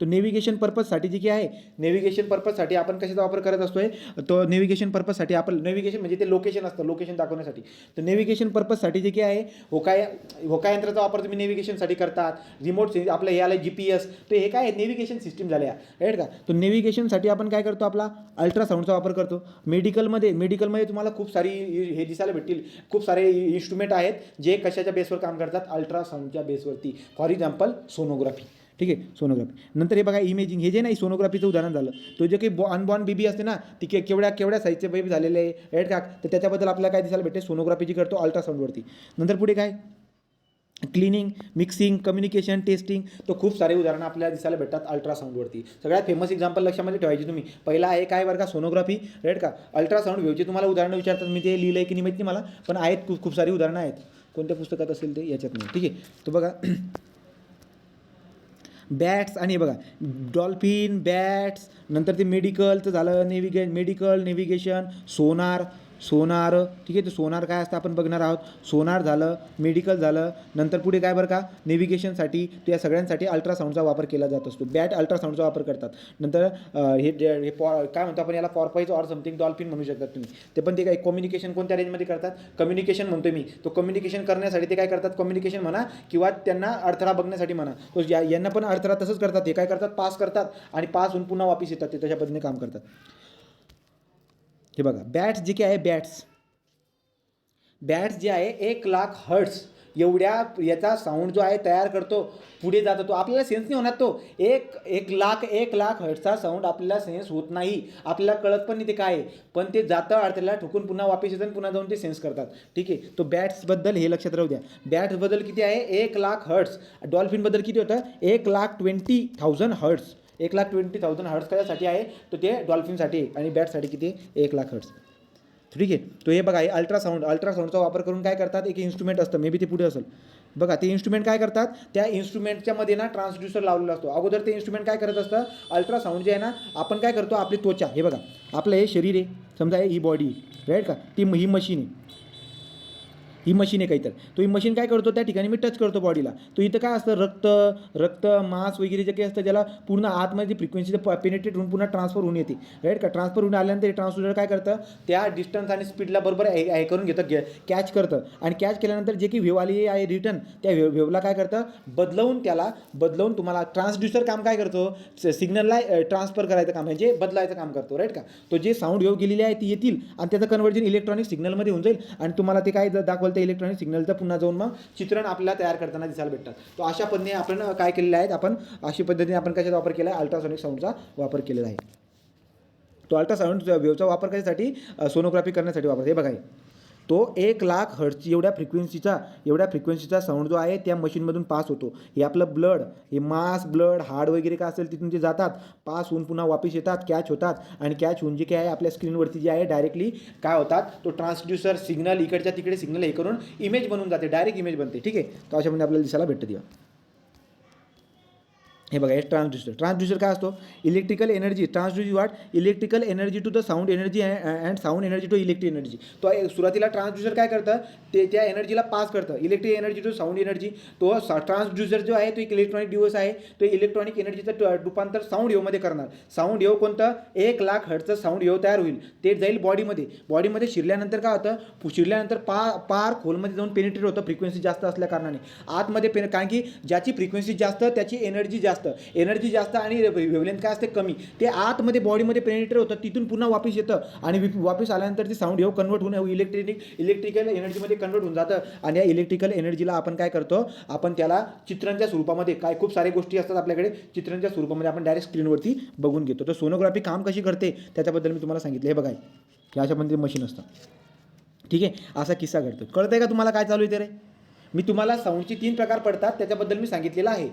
S1: तो नेव्हिगेशन पर्पजसाठी जे काही आहे नेव्हिगेशन पर्पजसाठी आपण कशाचा वापर करत असतोय. तो नेव्हिगेशन पर्पजसाठी आपण नेव्हिगेशन म्हणजे ते लोकेशन असतं, लोकेशन दाखवण्यासाठी. तर नेव्हिगेशन पर्पजसाठी जे काही आहे होका यंत्राचा वापर तुम्ही नेव्हिगेशनसाठी करतात. रिमोट आपलं हे आलं GPS. तर हे काय नेव्हिगेशन सिस्टीम झाल्या राईट का. तो नेव्हिगेशनसाठी आपण काय करतो आपला अल्ट्रासाऊंडचा वापर करतो. मेडिकलमध्ये तुम्हाला खूप सारी हे दिसायला भेटतील. खूप सारे इन्स्ट्रुमेंट आहेत जे कशाच्या बेसवर काम करतात, अल्ट्रासाऊंडच्या बेसवरती. For example sonography. ठीक आहे, सोनोग्राफी. नंतर हे बघा इमेजिंग. हे जे नाही सोनोग्राफीचं उदाहरण झालं. तो जे काही अनबॉर्न बेबी असते ना ती केवढ्या साईजचे बेबी झालेले आहे राईट का. तर त्याच्याबद्दल आपल्याला काय दिसायला भेटते, सोनोग्राफी जी करतो अल्ट्रासाऊंडवरती. नंतर पुढे काय क्लिनिंग, मिक्सिंग, कम्युनिकेशन, टेस्टिंग. तर खूप सारे उदाहरणं आपल्याला दिसायला भेटतात अल्ट्रासाऊंडवरती. सगळ्यात फेमस एक्झाम्पल लक्षामध्ये ठेवायची तुम्ही. पहिला आहे काय बरं का, सोनोग्राफी राईट का. अल्ट्रासाऊंड वेव्हची तुम्हाला उदाहरणं विचारतात, मी ते लिहिलं आहे की नाही माहिती मला, पण आहेत खूप सारी उदाहरणं आहेत. कोणत्या पुस्तकात असेल ते याच्यात नाही. ठीक आहे, तर बघा बॅट्स आणि बघा डॉल्फिन, बॅट्स. नंतर ते मेडिकलचं झालं, नेव्हिगेशन, सोनार. ठीक आहे, तर सोनार काय असतं आपण बघणार आहोत. सोनार झालं, मेडिकल झालं. नंतर पुढे काय बरं का, नेव्हिगेशनसाठी त्या सगळ्यांसाठी अल्ट्रासाऊंडचा वापर केला जात असतो. बॅट अल्ट्रासाऊंडचा वापर करतात. नंतर हे काय म्हणतो आपण याला पॉर्पाईज ऑर समथिंग डॉल्फिन म्हणू शकतात तुम्ही. ते पण ते काय कम्युनिकेशन कोणत्या रेंजमध्ये करतात, कम्युनिकेशन म्हणतोय मी. तो कम्युनिकेशन करण्यासाठी ते काय करतात, कम्युनिकेशन म्हणा किंवा त्यांना अडथळा बघण्यासाठी म्हणा. तो यांना पण अडथळा तसंच करतात. ते काय करतात, पास करतात आणि पास होऊन पुन्हा वापस येतात. ते तशा पद्धतीने काम करतात. हे बघा बॅट्स जे काय आहे, बॅट्स जे आहे 1,00,000 हर्ट्स एवढ्या याचा साऊंड जो आहे तयार करतो. पुढे जातो तो आपल्याला सेन्स नाही होणार. तो एक लाख हर्ट्सचा साऊंड आपल्याला सेन्स होत नाही. आपल्याला कळत पण नाही ते काय आहे. पण ते जातं अडथळ्याला ठोकून पुन्हा वापस येतं आणि पुन्हा जाऊन ते सेन्स करतात. ठीक आहे, तो बॅट्सबद्दल हे लक्षात राहू द्या. बॅट्सबद्दल किती आहे, 1,00,000 हर्ट्स. डॉल्फिनबद्दल किती होतं, 1,20,000 हर्ट्स. 1,20,000 हर्ट्स कशासाठी आहे, तर ते डॉल्फिनसाठी आणि बॅटसाठी किती आहे, 1,00,000 हर्ट्स. ठीक आहे, तो हे बघा हे अल्ट्रासाऊंडचा वापर करून काय करतात, एक इन्स्ट्रुमेंट असतं, मे बी ते पुढे असेल बघा. ते इन्स्ट्रुमेंट काय करतात, त्या इन्स्ट्रुमेंटच्या मध्ये ना ट्रान्सड्युसर लावलेला असतो. अगोदर ते इन्स्ट्रुमेंट काय करत असतं, अल्ट्रासाऊंड जे आहे ना, आपण काय करतो आपली त्वचा, हे बघा आपलं हे शरीर आहे समजा, ही बॉडी राईट का, ही मशीन आहे. ही मशीन आहे काहीतरी. तो ही मशीन काय करतो, त्या ठिकाणी मी टच करतो बॉडीला. तो इथं काय असतं, रक्त मांस वगैरे जे काही असतं ज्याला पूर्ण आतमध्ये फ्रिक्वेन्सी पेनिट्रेट होऊन पुन्हा ट्रान्सफर होऊन येते राईट का. ट्रान्सफर होऊन आल्यानंतर हे ट्रान्सड्युसर काय करतं, त्या डिस्टन्स आणि स्पीडला बरोबर हे करून घेतं, कॅच करतं. आणि कॅच केल्यानंतर जे काही वेव्ह आली आहे रिटर्न, त्या वेव्हला काय करतं, बदलवून तुम्हाला ट्रान्सड्युसर काम काय करतो, सिग्नलला ट्रान्सफर करायचं काम म्हणजे बदलायचं काम करतो राईट का. तो जे साऊंड वेव्ह गेलेली आहे ती येतील आणि त्याचं कन्व्हर्जन इलेक्ट्रॉनिक सिग्नलमध्ये होऊन जाईल आणि तुम्हाला ते काय दाखवलं, त्या इलेक्ट्रॉनिक सिग्नलचं पुन्हा जाऊन मग चित्रण आपल्याला तयार करताना दिसायला भेटतात. तो अशा पद्धतीने आपण काय केलेलं आहे, आपण अशी पद्धतीने आपण कशाचा वापर केला आहे, अल्ट्रासॉनिक साऊंडचा वापर केलेला आहे. तो अल्ट्रासाऊंड वेव्हचा वापर करण्यासाठी सोनोग्राफी करण्यासाठी वापर. हे बघा तो 1,00,000 हर्ट्झ एवढ्या फ्रिक्वेन्सीचा साऊंड जो आहे त्या मशीनमधून पास होतो. हे आपलं ब्लड, हे मांस, ब्लड, हाड वगैरे काय असेल तिथून ते जातात, पास होऊन पुन्हा वापस येतात, कॅच होतात आणि कॅच होऊन जे काय आहे आपल्या स्क्रीनवरती जे आहे डायरेक्टली काय होतात, तो ट्रान्सड्युसर सिग्नल इकडच्या तिकडे सिग्नल हे करून इमेज बनवून जाते, डायरेक्ट इमेज बनते. ठीक आहे, तो अशामध्ये आपल्याला दिसायला भेटतं तेव्हा. हे बघा हे ट्रान्सड्युसर काय असतो, electrical energy electrical energy to the sound energy and sound energy to electric energy. तो सुरुवातीला ट्रान्सड्युसर काय करतं, ते त्या एनर्जीला पास करतं, electric energy to sound energy. तो ट्रान्सड्युसर जो आहे तो एक इलेक्ट्रॉनिक डिव्हाइस आहे. तो इलेक्ट्रॉनिक एनर्जीचं रूपांतर साऊंड वेव्हमध्ये करणार. साऊंड वेव्ह कोणतं, 1,00,000 हर्ट्झचं साऊंड वेव्ह तयार होईल. ते जाईल बॉडीमध्ये शिरल्यानंतर काय होतं, शिरल्यानंतर पार खोलमध्ये जाऊन पेनिट्रेट होतं, फ्रिक्वेन्सी जास्त असल्या कारणाने आतमध्ये कारण की ज्याची फ्रिक्वेन्सी जास्त त्याची एनर्जी जास्त आणि वेव्हलेंथ काय असते कमी, ते आतमध्ये बॉडीमध्ये पेनिट्रेट होतं, तिथून पुन्हा वापस येतं आणि वापस आल्यानंतर ते साऊंड वेव्ह कन्वर्ट होऊन इलेक्ट्रिकल एनर्जीमध्ये कन्वर्ट होऊन जातं. आणि या इलेक्ट्रिकल एनर्जीला आपण काय करतो, आपण त्याला चित्रांच्या स्वरूपामध्ये, काय खूप सारे गोष्टी असतात आपल्याकडे चित्रांच्या स्वरूपामध्ये आपण डायरेक्ट स्क्रीनवरती बघून घेतो. तर सोनोग्राफी काम कशी करते त्याच्याबद्दल मी तुम्हाला सांगितलं. हे बघा हे अशा पद्धतीने मशीन असतं. ठीक आहे, असा किस्सा घडतो. कळतंय का तुम्हाला काय चालू आहे ते रे. मी तुम्हाला साऊंडचे 3 प्रकार पडतात त्याच्याबद्दल मी सांगितलेलं आहे.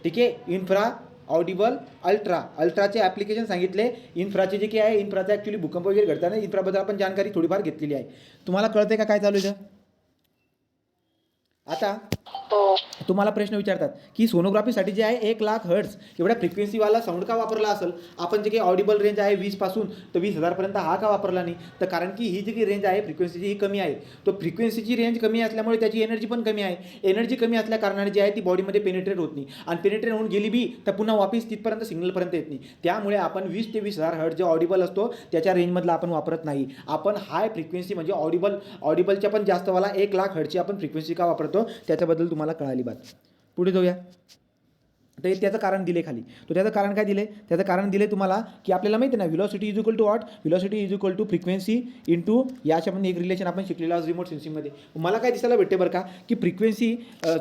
S1: ठीक आहे. इन्फ्रा, ऑडिबल, अल्ट्राचे ॲप्लिकेशन सांगितले. इन्फ्राचे जे काही आहे, इन्फ्राचा ॲक्च्युली भूकंप वगैरे घडताना इन्फ्राबद्दल आपण जानकारी थोडीफार घेतलेली आहे. तुम्हाला कळते का काय चालू आहे? आता तुम्हाला प्रश्न विचारतात की सोनोग्राफीसाठी जे आहे 1,00,000 हर्ट्ज एवढ्या फ्रिक्वेन्सीवाला साऊंड का वापरला असेल आपण? जे काही ऑडिबल रेंज आहे 20 पासून तर 20,000 हा का वापरला नाही? तर कारण की ही जी काही रेंज आहे फ्रिक्वेन्सीची ही कमी आहे. तो फ्रिक्वेन्सीची रेंज कमी असल्यामुळे त्याची एनर्जी पण कमी आहे. एनर्जी कमी असल्या कारणाने जी आहे ती बॉडीमध्ये पेनिट्रेट होत नाही, आणि पेनिट्रेट होऊन गेली बी तर पुन्हा वापस तिथपर्यंत सिग्नलपर्यंत येत नाही. त्यामुळे आपण 20 ते 20,000 हर्ट्ज जे ऑडिबल असतो त्याच्या रेंजमधला आपण वापरत नाही. आपण हाय फ्रिक्वेन्सी म्हणजे ऑडिबलच्या पण जास्तवाला 1,00,000 हर्ट्जची आपण फ्रिक्वेन्सी का वापरतो त्याच्याबद्दल तुम्हाला कळाली बात. पुढे जाऊया. तर त्याचं कारण दिले खाली. तो त्याचं कारण काय दिले? त्याचं कारण दिले तुम्हाला की आपल्याला माहिती आहे ना, velocity is equal to what? Velocity is equal to frequency into याच्यामध्ये एक रिलेशन आपण शिकलेलं आज रिमोट सेन्सिंगमध्ये. मला काय दिसायला भेटते बरं का की फ्रिक्वेन्सी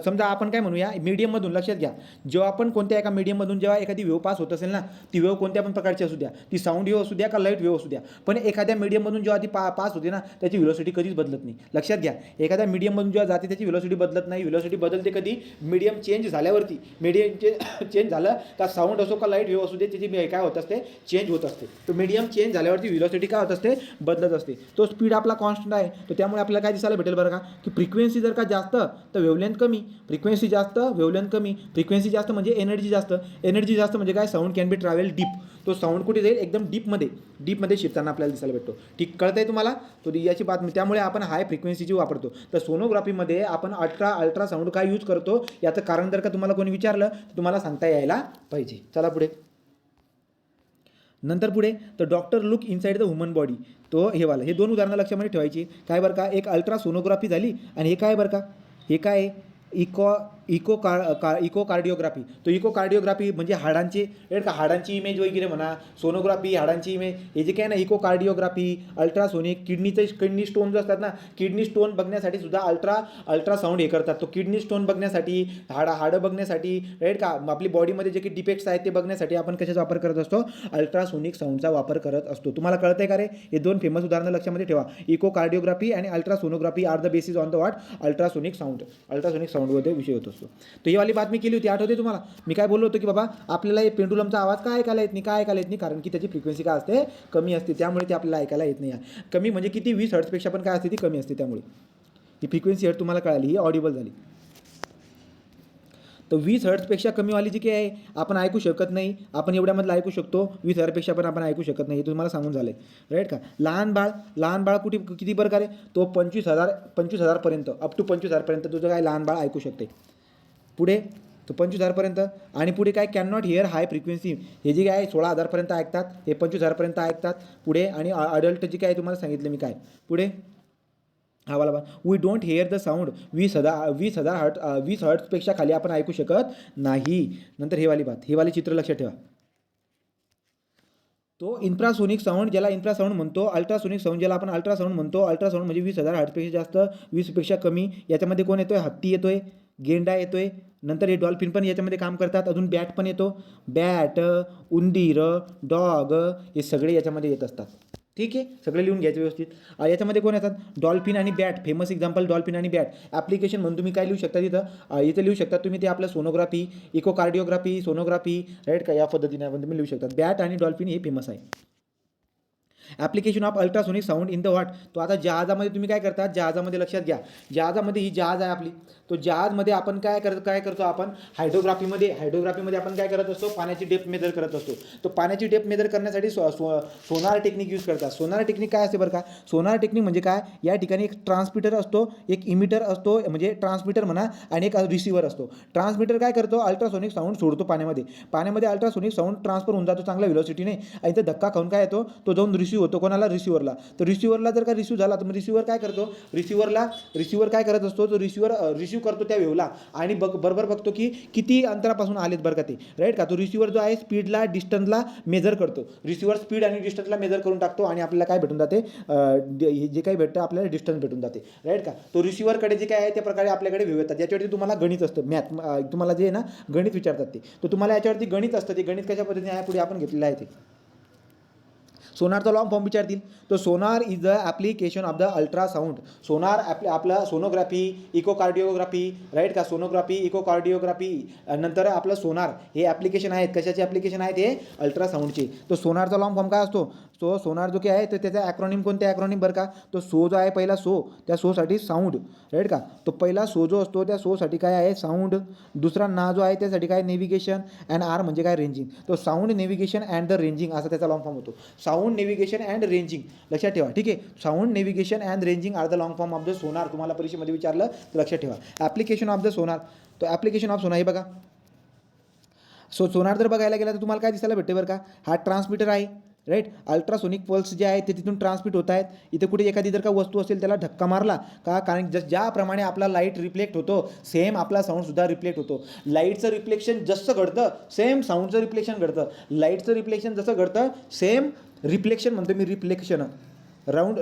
S1: समजा आपण काय म्हणूया मीडियममधून, लक्षात घ्या, जेव्हा आपण कोणत्या एका मीडियममधून जेव्हा एखादी वेव्ह पास होत असेल ना, ती वेव्ह कोणत्या पण प्रकारची असू द्या, ती साऊंड वेव्ह असू द्या का लाईट वेव्ह असू द्या, पण एखाद्या मीडियममधून जेव्हा ती पास होते ना त्याची व्हेलॉसिटी कधीच बदलत नाही. लक्षात घ्या, एखाद्या मीडियममधून जेव्हा जाते त्याची व्हेलॉसिटी बदलत नाही. व्हेलॉसिटी बदलते कधी? मीडियम चेंज झाल्यावरती. मीडियम चेंज झालं का साऊंड असो का लाईट वेव्ह असू दे त्याची काय होत असते? चेंज होत असते. तो मीडियम चेंज झाल्यावरती व्हेलॉसिटी काय होत असते? बदलत असते. तो स्पीड आपला कॉन्स्टंट आहे. तर त्यामुळे आपल्याला काय दिसायला भेटेल बरं का की फ्रिक्वेन्सी जर का जास्त तर वेव्हलेंथ कमी, फ्रिक्वेन्सी जास्त वेव्हलेंथ कमी, फ्रिक्वेन्सी जास्त म्हणजे एनर्जी जास्त, एनर्जी जास्त म्हणजे काय? Sound can be travel deep. तो साऊंड कुठे जाईल? एकदम डीपमध्ये शिरताना आपल्याला दिसायला भेटतो. ठीक कळतंय तुम्हाला? तो याची बातमी. त्यामुळे आपण हाय फ्रिक्वेन्सीची वापरतो. तर सोनोग्राफीमध्ये आपण अल्ट्रा साऊंड काय यूज करतो याचं कारण जर का तुम्हाला कोणी विचारलं तर तुम्हाला सांगता यायला पाहिजे. चला पुढे. नंतर पुढे तर doctor look inside the human body. तो हे वाला, हे दोन उदाहरणं लक्षामध्ये ठेवायची. काय बरं का? एक अल्ट्रा सोनोग्राफी झाली आणि हे काय बरं का? हे काय? इकोकार्डिओग्राफी. तो इकोकार्डिओग्राफी म्हणजे हाडांची इमेज वगैरे म्हणा, सोनोग्राफी हाडांची इमेज, हे जे काय ना इकोकार्डिओग्राफी, अल्ट्रासोनिक, किडनी स्टोन जे असतात ना, किडनी स्टोन बघण्यासाठी सुद्धा अल्ट्रासाऊंड हे करतात. तो किडनी स्टोन बघण्यासाठी, हाडं बघण्यासाठी, राईट का, आपली बॉडीमध्ये जे काही डिफेक्ट्स आहेत ते बघण्यासाठी आपण कशाचा वापर करत असतो? अल्ट्रासोनिक साऊंडचा वापर करत असतो. तुम्हाला कळतंय का रे? हे दोन फेमस उदाहरणं लक्षामध्ये ठेवा. इकोकार्डिओग्राफी आणि ultrasonography are the basis on the what? Ultrasonic sound साऊंडमध्ये विषय होत असतो. तर ही वाली बातमी केली होती, आठवते तुम्हाला? मी काय बोललो होतो की बाबा आपल्याला हे पेंडुलमचा आवाज काय ऐकायला येत नाही? कारण की त्याची फ्रिक्वेन्सी काय असते? कमी असते. त्यामुळे ते आपल्याला ऐकायला येत नाही. कमी म्हणजे किती? 20 हर्ट्जपेक्षा पण काय असते? ती कमी असते. त्यामुळे ही फ्रिक्वेन्सी हर्ट्ज तुम्हाला कळाली, ही ऑडिबल झाली. तर 20 हर्ट्जपेक्षा कमीवाली जी काही आहे आपण ऐकू शकत नाही. आपण एवढ्यामधलं ऐकू शकतो, 20,000पेक्षा पण आपण ऐकू शकत नाही. हे तुम्हाला सांगून झालं आहे, राईट का? लहान बाळ किती प्रकारे? तो 25,000पर्यंत, अप टू 25,000पर्यंत तुझं काय लहान बाळ ऐकू शकते. पुढे तो 25,000पर्यंत. आणि पुढे काय? Can not here high frequency. हे जे काय 16,000पर्यंत ऐकतात, हे 25,000पर्यंत ऐकतात. पुढे आणि अडल्ट जे काय तुम्हाला सांगितलं मी काय पुढे हा वाला we don't hear the sound 20 हर्ट्जपेक्षा खाली आपण ऐकू शकत नाही. नंतर हे वाली चित्र लक्षात ठेवा. तो इन्फ्रासोनिक साऊंड ज्याला इन्फ्रासाऊंड म्हणतो, अल्ट्रासोनिक साऊंड ज्याला आपण अल्ट्रासाऊंड म्हणतो. अल्ट्रासाऊंड म्हणजे 20,000 हर्ट्जपेक्षा जास्त, 20पेक्षा कमी. याच्यामध्ये कोण येतोय? हत्ती येतोय, गेंडा येतोय, नंतर हे डॉल्फिन पण याच्यामध्ये काम करतात. अजून बॅट पण येतो. बॅट, उंदीर, डॉग हे सगळे याच्यामध्ये येत असतात. ठीक आहे, सगळे लिहून घ्यायचं व्यवस्थित. याच्यामध्ये कोण येतात? डॉल्फिन आणि बॅट. फेमस एक्झाम्पल डॉल्फिन आणि बॅट. ॲप्लिकेशन म्हणून तुम्ही काय लिहू शकता इथं लिहू शकता तुम्ही ते आपलं सोनोग्राफी, इकोकार्डिओग्राफी, सोनोग्राफी, राईट का, या पद्धतीने आपण तुम्ही लिहू शकता. बॅट आणि डॉल्फिन हे फेमस आहे. Application of ultrasonic sound in the what? तो आता जहाजामध्ये तुम्ही काय करतात? जहाजामध्ये लक्षात घ्या, जहाजामध्ये ही जहाज आहे आपली. तो जहाजमध्ये आपण काय करतो? आपण हायड्रोग्राफीमध्ये आपण काय करत असतो? पाण्याची डेप्थ मेजर करत असतो. तो पाण्याची डेप्थ मेजर करण्यासाठी सोनार टेक्निक यूज करतात. सोनार टेक्निक काय असते बरं का? सोनार टेक्निक म्हणजे काय? या ठिकाणी एक ट्रान्समीटर असतो, एक इमिटर असतो, म्हणजे ट्रान्समीटर म्हणा, आणि एक रिसिव्हर असतो. ट्रान्समीटर काय करतो? अल्ट्रासोनिक साऊंड सोडतो पाण्यामध्ये अल्ट्रासोनिक साऊंड ट्रान्सफर होऊन जातो चांगल्या व्हेलॉसिटीने, आणि तो धक्का खाऊन काय येतो? तो जाऊन रिसिव्ह होतो. कोणाला? रिसिव्हरला. तर रिसिव्हरला जर का रिसिव्ह झाला तर मग रिसिव्हर काय करतो? रिसिव्हर काय करत असतो? तो रिसिव्ह करतो त्या वेव्हला, आणि बरोबर बघतो की किती अंतरापासून आलेत बरं का ते, राईट का? तो रिसिव्हर जो आहे स्पीडला, डिस्टन्सला मेजर करतो. रिसिव्हर स्पीड आणि डिस्टन्सला मेजर करून टाकतो, आणि आपल्याला काय भेटून जाते? जे काही भेटतं आपल्याला डिस्टन्स भेटून जाते, राईट का? तो रिसिव्हरकडे जे काय आहे त्या प्रकारे आपल्याकडे वेव्ह येतात. याच्यावरती तुम्हाला गणित असतं, मॅथ तुम्हाला जे आहे ना गणित विचारतात ते, तर तुम्हाला याच्यावरती गणित असतं. ते गणित कशा पद्धतीने आहे पुढे आपण घेतलेलं आहे ते. सोनारचा लॉंग फॉर्म विचारतील. तर sonar is the application of the ultrasound. Sonar आपलं सोनोग्राफी, इकोकार्डिओग्राफी, राईट का, सोनोग्राफी, इकोकार्डिओग्राफी, नंतर आपलं सोनार हे ॲप्लिकेशन आहेत. कशाचे ॲप्लिकेशन आहेत हे? अल्ट्रासाऊंडचे. तो सोनारचा लॉंग फॉर्म काय असतो? तो सोनार जो काय आहे तर त्याचा ॲक्रॉनिम कोणते ॲक्रॉनिम बरं का? तो सो जो आहे पहिला सो, त्या सोसाठी साऊंड, राईट का. तो पहिला सो जो असतो त्या सोसाठी काय आहे? साऊंड. दुसरा ना जो आहे त्यासाठी काय? नेव्हिगेशन. अँड आर म्हणजे काय? रेंजिंग. तो sound, navigation and the ranging असा त्याचा लॉंग फॉर्म होतो. साऊंड, नेव्हिगेशन अँड रेंजिंग लक्षात ठेवा. ठीक आहे. Sound, navigation and ranging are the long form of the sonar. तुम्हाला परीक्षेमध्ये विचारलं तर लक्षात ठेवा. Application of the sonar. तो ॲप्लिकेशन ऑफ सोनार हे बघा. सोनार जर बघायला गेला तर तुम्हाला काय दिसायला भेटते बरं का? हा ट्रान्समीटर आहे, राईट. अल्ट्रासोनिक पल्स जे आहे ते तिथून ट्रान्समिट होत आहेत. इथे कुठे एखादी जर का वस्तू असेल त्याला धक्का मारला का, कारण ज्याप्रमाणे आपला लाईट रिफ्लेक्ट होतो सेम आपला साऊंडसुद्धा रिफ्लेक्ट होतो. लाईटचं रिफ्लेक्शन जसं घडतं सेम साऊंडचं रिफ्लेक्शन घडतं. लाईटचं रिफ्लेक्शन जसं घडतं सेम रिफ्लेक्शन म्हणतो मी, रिफ्लेक्शन राऊंड.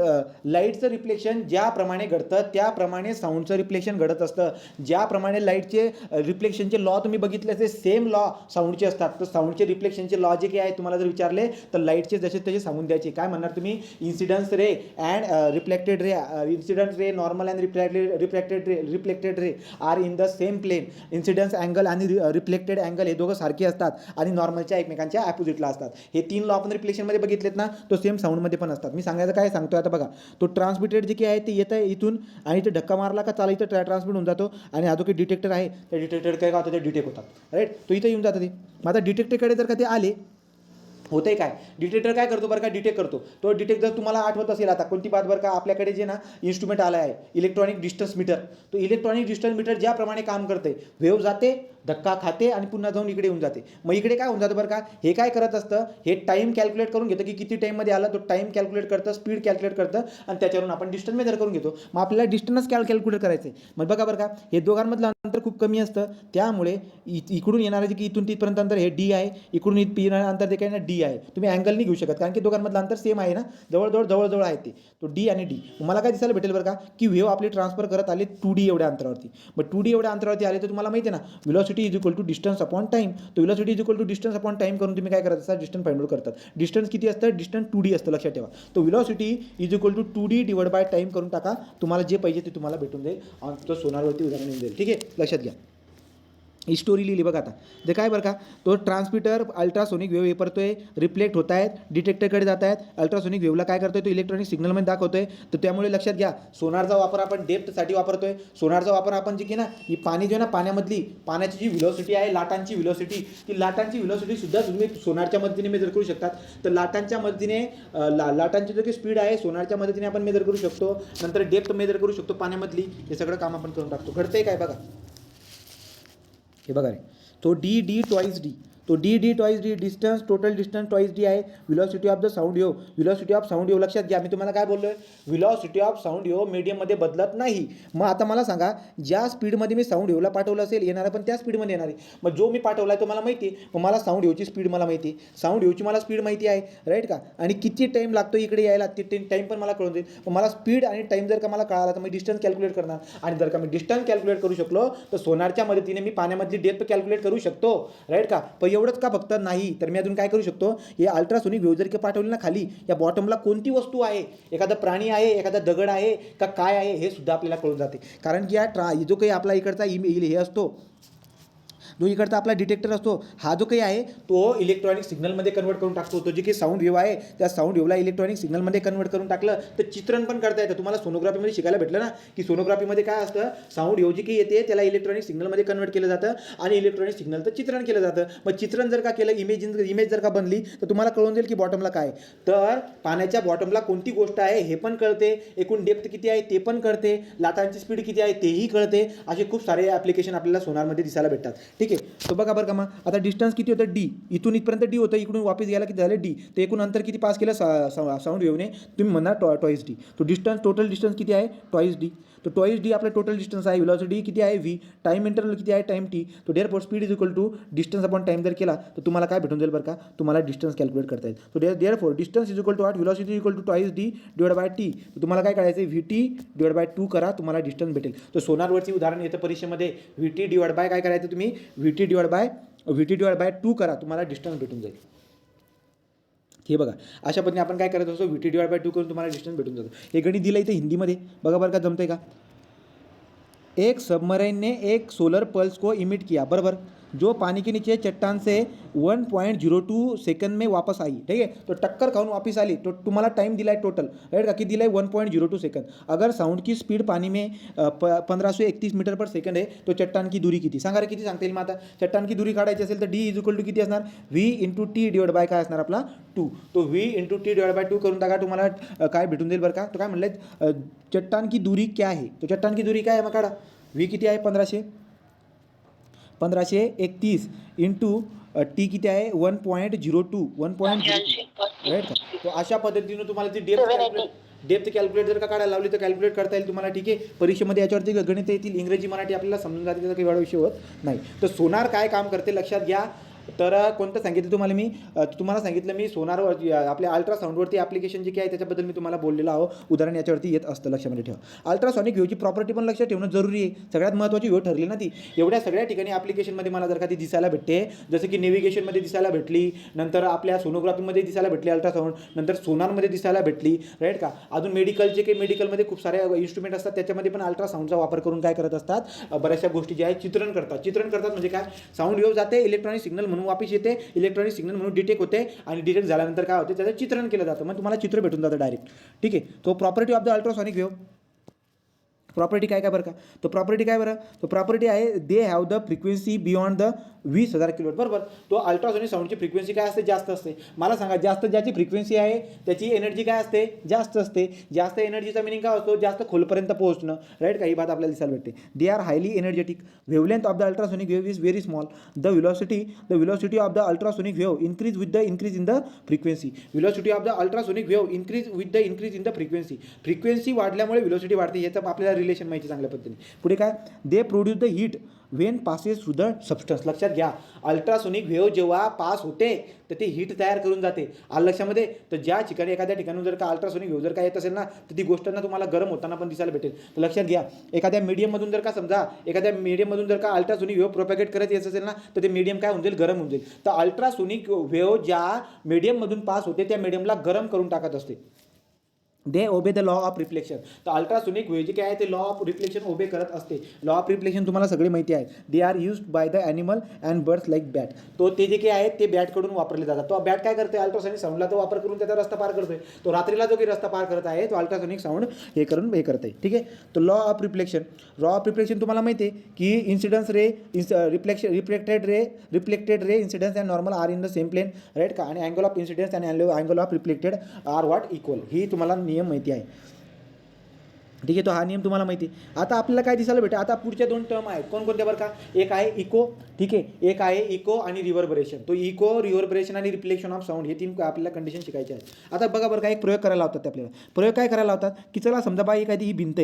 S1: लाईटचं रिफ्लेक्शन ज्याप्रमाणे घडतं त्याप्रमाणे साऊंडचं रिफ्लेक्शन घडत असतं. ज्याप्रमाणे लाईटचे रिफ्लेक्शनचे लॉ तुम्ही बघितले असे सेम लॉ साऊंडचे असतात. तर साऊंडचे रिफ्लेक्शनचे लॉ जे काय आहे तुम्हाला जर विचारले तर लाईटचे जसे तसे सांगून द्यायचे. काय म्हणणार तुम्ही? Incidence ray and reflected ray. Incidence ray normal and reflected ray are in the same plane. Incidence angle आणि रिफ्लेक्टेड अँगल हे दोघं सारखे असतात आणि नॉर्मलच्या एकमेकांच्या ॲपोजिटला असतात. हे तीन लॉ आपण रिफ्लेक्शनमध्ये बघितलेत ना, तो सेम साऊंडमध्ये पण असतात. मी सांगायचं काय सांगतोय आता बघा. तो ट्रान्समिटेड जे काही आहे ते येतं आहे इथून आणि ते धक्का मारला का चाला इथं ट्रान्समिट होऊन जातो आणि हा जो काही डिटेक्टर आहे त्या डिटेक्टर काय होतं ते डिटेक्ट होतात, राईट. तो इथं येऊन जातं ते. मग आता डिटेक्टरकडे जर का ते आले होते काय, डिटेक्टर काय करतो बरं का? डिटेक्ट करतो. तो डिटेक्ट जर तुम्हाला आठवत असेल आता कोणती बात बरं का, आपल्याकडे जे ना इन्स्ट्रुमेंट आला आहे इलेक्ट्रॉनिक डिस्टन्स मीटर. तो इलेक्ट्रॉनिक डिस्टन्स मीटर ज्याप्रमाणे काम करते, वेव्ह जाते, धक्का खाते आणि पुन्हा जाऊन इकडे येऊन जाते. मग इकडे काय होऊन जातं बरं का? हे काय करत असतं, हे टाईम कॅल्क्युलेट करून घेतं की किती टाईममध्ये आला. तो टाईम कॅल्क्युलेट करतं, स्पीड कॅल्क्युलेट करतं आणि त्याच्यावरून आपण डिस्टन्स मेजर करून घेतो. मग आपल्याला डिस्टन्स कॅल्क्युलेट करायचं आहे. मग बघा बरं का, हे दोघांमधलं अंतर खूप कमी असतं. त्यामुळे इकडून येणारं जे की इथून तिथपर्यंत अंतर हे डी आहे, इकडून इथं येणारं अंतर ते काय ना डी आहे. तुम्ही अँगल नाही घेऊ शकत कारण की दोघांमधलं अंतर सेम आहे ना, जवळजवळ आहे ते. तो डी आणि डी. मला काय दिसायला भेटेल बरं का, की वेव्ह आपली ट्रान्सफर करत आले 2D एवढ्या अंतरावरती. मग 2D एवढ्या अंतरावरती आले तर तुम्हाला माहिती आहे ना, velocity is equal to distance upon time. तो velocity is equal to distance upon time करून तुम्ही काय करत असता? डिस्टन्स फाइंड आउट करतात. डिस्टन्स किती असतं? डिस्टन्स 2D असतं, लक्षात ठेवा. तो velocity is equal to 2D divide by time करून टाका. तुम्हाला जे पाहिजे ते तुम्हाला भेटून जाईल आणि तो सोनारवरती उदाहरण येऊन जाईल. ठीक आहे, लक्षात घ्या. ही स्टोरी लिहिली बघा. आता जे काय बरं का, तो ट्रान्समीटर अल्ट्रासोनिक वेव्ह वापरतोय, रिफ्लेक्ट होत आहेत, डिटेक्टरकडे जात आहेत. अल्ट्रासोनिक वेव्हला काय करतोय, तो इलेक्ट्रॉनिक सिग्नलमध्ये दाखवतोय. तर त्यामुळे लक्षात घ्या, सोनारचा वापर आपण डेप्थसाठी वापरतोय. सोनारचा वापर आपण जे की ना, ही पाणी जे ना पाण्यामधली पाण्याची जी व्हेलॉसिटी आहे, लाटांची व्हेलॉसिटी, ती लाटांची व्हेलॉसिटी सुद्धा तुम्ही सोनारच्या मदतीने मेजर करू शकतात. तर लाटांच्या मदतीने लाटांची जो काही स्पीड आहे सोनारच्या मदतीने आपण मेजर करू शकतो. नंतर डेप्थ मेजर करू शकतो पाण्यामधली. हे सगळं काम आपण करून टाकतो. घडतंय काय बघा, हे बघा रे. तो डी ट्वाईस डी. तो D twice D distance, total distance twice D आहे. Velocity of the sound wave. Velocity of sound wave लक्षात घ्या. मी तुम्हाला काय बोललो आहे, व्हेलॉसिटी ऑफ साऊंड वेव्ह मीडियममध्ये बदलत नाही. मग आता मला सांगा, ज्या स्पीडमध्ये मी साऊंड वेव्हला पाठवलं असेल येणारा पण त्या स्पीडमध्ये येणार आहे. मग जो मी पाठवला आहे तो मला माहिती आहे. मग मला साऊंड वेव्हची स्पीड मला माहिती आहे. साऊंड वेव्हची मला स्पीड माहिती आहे, राईट का. आणि किती टाईम लागतो इकडे यायला ते टाईम पण मला कळून जाईल. मग मला स्पीड आणि टाईम जर का मला कळाला तर मी डिस्टन्स कॅल्क्युलेट करणार. आणि जर का मी डिस्टन्स कॅल्क्युलेट करू शकलो तर सोनारच्या मदतीने मी पाण्यामधली डेप्थ कॅल्क्युलेट करू शकतो, राईट का. पण एवढंच का फक्त नाही, तर मी अजून काय करू शकतो, हे अल्ट्रासोनिक वेव्ह जर का पाठवली ना खाली, या बॉटमला कोणती वस्तू आहे, एखादा प्राणी आहे, एखादा दगड आहे का काय आहे, हे सुद्धा आपल्याला कळून जाते. कारण की जो काही आपला इकडचा हे असतो, जो इकडचा आपला डिटेक्टर असतो, हा जो काही आहे तो इलेक्ट्रॉनिक सिग्नलमध्ये कन्वर्ट करून टाकतो. तो जे काही साऊंड वेव्ह आहे त्या साऊंड वेव्हला इलेक्ट्रॉनिक सिग्नलमध्ये कन्वर्ट करून टाकलं तर चित्रण पण करता येतं. तुम्हाला सोनोग्राफीमध्ये शिकायला भेटलं ना, की सोनोग्राफीमध्ये काय असतं, साऊंड वेव्ह जी काही येते त्याला इलेक्ट्रॉनिक सिग्नलमध्ये कन्वर्ट केलं जातं आणि इलेक्ट्रॉनिक सिग्नलचं चित्रण केलं जातं. मग चित्रण जर का केलं, इमेज जर का बनली तर तुम्हाला कळून जाईल की बॉटमला काय, तर पाण्याच्या बॉटमला कोणती गोष्ट आहे हे पण कळते, एकूण डेप्थ किती आहे ते पण कळते, लाटांची स्पीड किती आहे तेही कळते. असे खूप सारे ॲप्लिकेशन आपल्याला सोनारमध्ये दिसायला भेटतात. ठीक आहे, तो बघा बरं का. मग आता डिस्टन्स किती होतं, डी. इथून इथपर्यंत डी होतं, इकडून वापस गेला किती झालं डी. ते एकूण अंतर किती पास केलं साऊंड वेव्हने, तुम्ही म्हणा ट्वाईस डी. तो डिस्टन्स, टोटल डिस्टन्स किती आहे, ट्वाईस डी. तो ट्वाईस डी आपला टोटल डिस्टन्स आहे. व्हेलॉसिटी किती आहे, व्ही. टाईम इंटरवल किती आहे, टाईम टी. तो therefore speed is equal to distance upon time जर केला तर तुम्हाला काय भेटून जाईल बरं का, तुम्हाला डिस्टन्स कॅल्क्युलेट करता येईल. तो therefore distance is equal to velocity is equal to twice D divide by T. तुम्हाला काय करायचं, व्ही टी डिवाइड बाय 2 करा, तुम्हाला डिस्टन्स भेटेल. तर सोनारवरची उदाहरण येतं परीक्षेमध्ये, व्ही टी डिवाइड बाय काय करायचं तुम्ही, व्ही टी डिवाइड बाय 2 करा, तुम्हाला डिस्टन्स भेटून जाईल. हे बघा अशा पद्धतीने आपण काय करत असतो VT डिवाइड बाय 2 करून तुम्हाला डिस्टन्स भेटून जातो. हे गणित दिलं इथे हिंदीमध्ये बघा बरं का जमतंय का. एक सबमरीन ने एक सोलर पल्स को इमिट किया बराबर जो पानी के नीचे चट्टान से 1.02 सेकंड में वापस आई. ठीक है तो टक्कर खाऊन वापस आली तो तुम्हाला टाइम दिला आहे टोटल राईट का किती दिला आहे 1.02 सेकंड. अगर साउंड की स्पीड पानी में 1531 मीटर पर सेकंड आहे तो चट्टान की दूरी किती सांगा रे किती सांगता येईल. मग आता चट्टान की दूरी काढायची असेल तर D = किती असणार V × T डिवाइड बाय काय असणार आपला 2. तो V × T डिवाइड बाय 2 करून टाका तुम्हाला काय भेटून जाईल बरं का. तो काय म्हणलं चट्टान की दूरी क्या आहे तो चट्टान की दूरी काय आहे मग काढा. V किती आहे 1531 इंटू T किती आहे 1.02 राईट का. तो अशा पद्धतीनं तुम्हाला ती डेप्थ कॅल्क्युलेट जर का काढायला लावली तर कॅल्क्युलेट करता येईल तुम्हाला. ठीक आहे परीक्षेमध्ये याच्यावरती गणित येतील इंग्रजी मराठी आपल्याला समजून जाते त्याचा काही वेळा विषय होत नाही. तर सोनार काय काम करते लक्षात घ्या. तर कोणतं सांगितलं तुम्हाला सांगितलं मी सोनारवर आपल्या अल्ट्रासाऊंडवरती ॲप्लिकेशन जे काय आहे त्याच्याबद्दल मी तुम्हाला बोललेलो आहो. उदाहरण याच्यावरती येत असतं लक्षामध्ये ठेवा. अल्ट्रासॉनिक व्ह्यूची प्रॉपर्टी पण लक्षात ठेवणं जरुरी आहे. सगळ्यात महत्त्वाची व्ह्यू ठरली ना ती. एवढ्या सगळ्या ठिकाणी ॲप्लिकेशनमध्ये मला जर का ती दिसायला भेटते जसं की नेव्हिगेशनमध्ये दिसायला भेटली नंतर आपल्या सोनोग्राफीमध्ये दिसायला भेटली अल्ट्रासाऊंड नंतर सोनारमध्ये दिसायला भेटली राईट का. अजून मेडिकलचे काही मेडिकलमध्ये खूप सारे इन्स्ट्रुमेंट असतात त्याच्यामध्ये पण अल्ट्रासाऊंडचा वापर करून काय करत असतात बऱ्याचशा गोष्टी ज्या आहेत चित्रण करतात म्हणजे काय साऊंड वेव्ह जाते इलेक्ट्रॉनिक सिग्नल म्हणून वापस येते इलेक्ट्रॉनिक सिग्नल म्हणून डिटेक्ट होते आणि डिटेक्ट झाल्यानंतर काय होते त्याचं चित्रण केलं जातं मग तुम्हाला चित्र भेटून जातं डायरेक्ट. ठीक आहे तो property of the ultrasonic wave property काय काय बरं का. तो प्रॉपर्टी काय बरं तो प्रॉपर्टी आहे they have the frequency beyond the 20,000 kilowatt बरोबर. तो अल्ट्रासॉनिक साऊंडची फ्रिक्वेन्सी काय असते जास्त असते. मला सांगा जास्त ज्याची फ्रिक्वेन्सी आहे त्याची एनर्जी काय असते जास्त असते. जास्त एनर्जीचा मिनिंग काय असतो जास्त खोलपर्यंत पोहोचणं राईट का. ही बात आपल्याला दिसायला भेटते. They are highly energetic. Wavelength of the ultrasonic wave is very small. The velocity of the ultrasonic wave increase with the increase in the frequency. Velocity of the ultrasonic wave increase with the increase in the frequency. Frequency वाढल्यामुळे velocity वाढते याचं आपल्याला relation माहिती चांगल्या पद्धतीने. पुढे काय they produce the heat Wien passes through the substance. लक्षात घ्या अल्ट्रासोनिक वेव्ह जेव्हा पास होते तर ते हीट तयार करून जाते. आलं लक्षामध्ये. तर ज्या ठिकाणी एखाद्या ठिकाणी जर का अल्ट्रासोनिक वेव्ह जर का येत असेल ना तर ती गोष्ट ना तुम्हाला गरम होताना पण दिसायला भेटेल. तर लक्षात घ्या एखाद्या मीडियममधून जर का समजा एखाद्या मीडियममधून जर का अल्ट्रासोनिक वेव्ह प्रोपॅगेट करत येत असेल ना तर ते मीडियम काय होऊन जाईल गरम होऊन जाईल. तर अल्ट्रासोनिक वेव्ह ज्या मीडियममधून पास होते त्या मीडियमला गरम करून टाकत असते. They obey the law of reflection. तर अल्ट्रासोनिक वेव्ह जे काय आहे ते लॉ ऑफ रिफ्लेक्शन ओबे करत असते. लॉ ऑफ रिफ्लेक्शन तुम्हाला सगळे माहिती आहे. They are used by the animal and birds like bat. तो ते जे काही आहेत ते बॅटकडून वापरले जातात. तो बॅट काय करते अल्ट्रासोनिक साऊंडला तो वापर करून त्याचा रस्ता पार करतोय. तो रात्रीला जो काही रस्ता पार करत आहे तो अल्ट्रासोनिक साऊंड हे करून हे करत आहे. ठीक आहे. तो लॉ ऑफ रिफ्लेक्शन तुम्हाला माहिती आहे की incidence ray reflected ray incidence and normal are in the same plane right का. आणि अँगल ऑफ इन्सिडन्स आणि angle of reflected are what equal. ही तुम्हाला नियम माहिती आहे. ठीक आहे. तो हा नियम तुम्हाला माहिती आहे. आता आपल्याला काय दिसायला भेटेल आता पुढच्या दोन टर्म आहेत कोणकोणत्या बरं का. एक आहे इको. ठीक आहे. एक आहे इको आणि रिव्हर्बरेशन. तो इको रिव्हर्बरेशन आणि रिफ्लेक्शन ऑफ साऊंड हे तीन आपल्याला कंडिशन शिकायचे आहेत. आता बघा बरं का एक प्रयोग करायला लावतात आपल्याला. प्रयोग काय करायला लावतात की चला समजा बा एखादी ही भिंत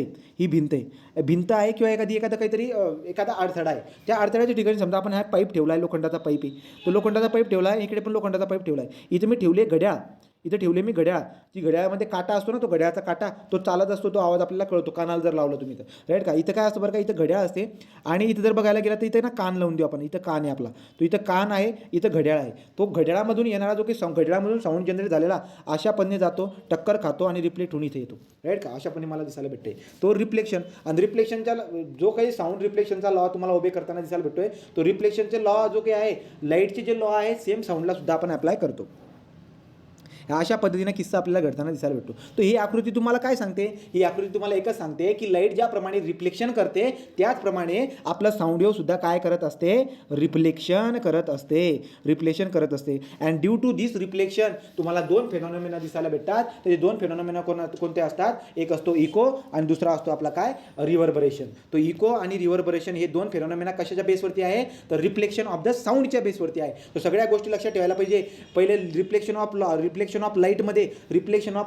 S1: आहे किंवा एखादा काहीतरी एखादा अडथळा आहे. त्या अडथळ्याच्या ठिकाणी समजा आपण हा पाईप ठेवला आहे लोखंडाचा पाईप आहे. तो लोखंडाचा पाईप ठेवला आहे इकडे पण लोखंडाचा पाईप ठेवला आहे. इथे मी ठेवले घड्याळ. मी घड्याळ. ती घड्याळामध्ये काटा असतो ना तो घड्याळाचा काटा तो चालत असतो तो आवाज आपल्याला कळतो कानाला जर लावलं तुम्ही तर राईट का. इथं काय असतं बरं का इथं घड्याळ असते आणि इथं जर बघायला गेला तर इथं ना कान लावून देऊ आपण. इथं कान आहे आपला. तो इथं कान आहे इथं घड्याळ आहे. तो घड्याळामधून येणारा जो काही घड्याळामधून साऊंड जनरेट झालेला अशा पद्धतीने जातो टक्कर खातो आणि रिफ्लेक्ट होऊन इथे येतो राईट का. अशा पद्धतीने मला दिसायला भेटते तो रिफ्लेक्शन. आणि रिफ्लेक्शनच्या जो काही साऊंड रिफ्लेक्शनचा लॉ तुम्हाला उभे करताना दिसायला भेटतोय तो रिफ्लेक्शनचे लॉ जो काही आहे लाईटचे जे लॉ आहे सेम साऊंडला सुद्धा आपण अप्लाय करतो. अशा पद्धतीने किस्सा आपल्याला घडताना दिसायला भेटतो. तर ही आकृती तुम्हाला काय सांगते. ही आकृती तुम्हाला एकच सांगते की लाईट ज्याप्रमाणे रिफ्लेक्शन करते त्याचप्रमाणे आपलं साऊंड वेव्ह सुद्धा काय करत असते रिफ्लेक्शन करत असते. And due to this reflection तुम्हाला दोन फेनॉमेना दिसायला भेटतात. तर हे दोन फेनॉमेना कोणते असतात. एक असतो इको आणि दुसरा असतो आपला काय रिव्हर्बरेशन. तो इको आणि रिव्हर्बरेशन हे दोन फेनॉमेना कशाच्या बेसवरती आहे तर रिफ्लेक्शन ऑफ द साऊंडच्या बेसवरती आहे. तर सगळ्या गोष्टी लक्षात ठेवायला पाहिजे. पहिले रिफ्लेक्शन ऑफ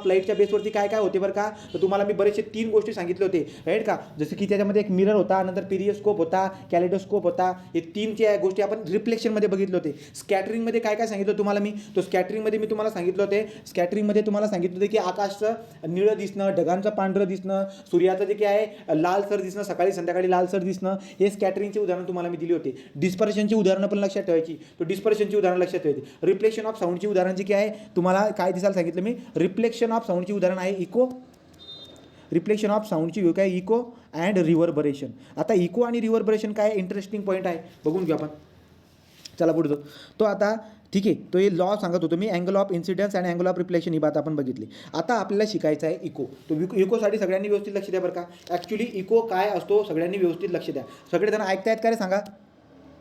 S1: लाईटच्या बेसवरती काय काय होते बरं का. तर तुम्हाला मी बरेचसे 3 गोष्टी सांगितले होते राईट का. जसं की त्याच्यामध्ये एक मिरर होता नंतर पिरियोस्कोप होता कॅलेडोस्कोप होता. हे 3 गोष्टी आपण रिफ्लेक्शनमध्ये बघितले होते. स्कॅटरिंगमध्ये काय काय सांगितलं तुम्हाला मी तो स्कॅटरिंगमध्ये मी तुम्हाला सांगितलं होते की आकाशचं निळं दिसणं ढगांचं पांढरं दिसणं सूर्याचं जे काय आहे लालसर दिसणं सकाळी संध्याकाळी लालसर दिसणं हे स्कॅटरिंगचे उदाहरण तुम्हाला मी दिली होती. डिस्पर्शनची उदाहरणं पण लक्षात ठेवायची. तो डिस्पर्शनची उदाहरणं लक्षात ठेवायची. रिफ्लेक्शन ऑफ साऊंडची उदाहरण जे काय आहे तुम्हाला काय दिसायला सांगितलं मी, रिफ्लेक्शन ऑफ साऊंडची उदाहरण आहे इको, रिफ्लेक्शन ऑफ साऊंडची काय इको अँड रिव्हर्बरेशन. आता इको आणि रिव्हर्बरेशन काय इंटरेस्टिंग पॉईंट आहे बघून घेऊ आपण. चला पुढे जाऊ. तो आता ठीक आहे, तो हे लॉ सांगत होतो मी, angle of incidence and angle of reflection ही बात आपण बघितली. आता आपल्याला शिकायचं आहे इको. तो इकोसाठी सगळ्यांनी व्यवस्थित लक्ष द्या बरं का. ॲक्च्युली इको काय असतो सगळ्यांनी व्यवस्थित लक्ष द्या. सगळेजण ऐकतायत का रे सांगा.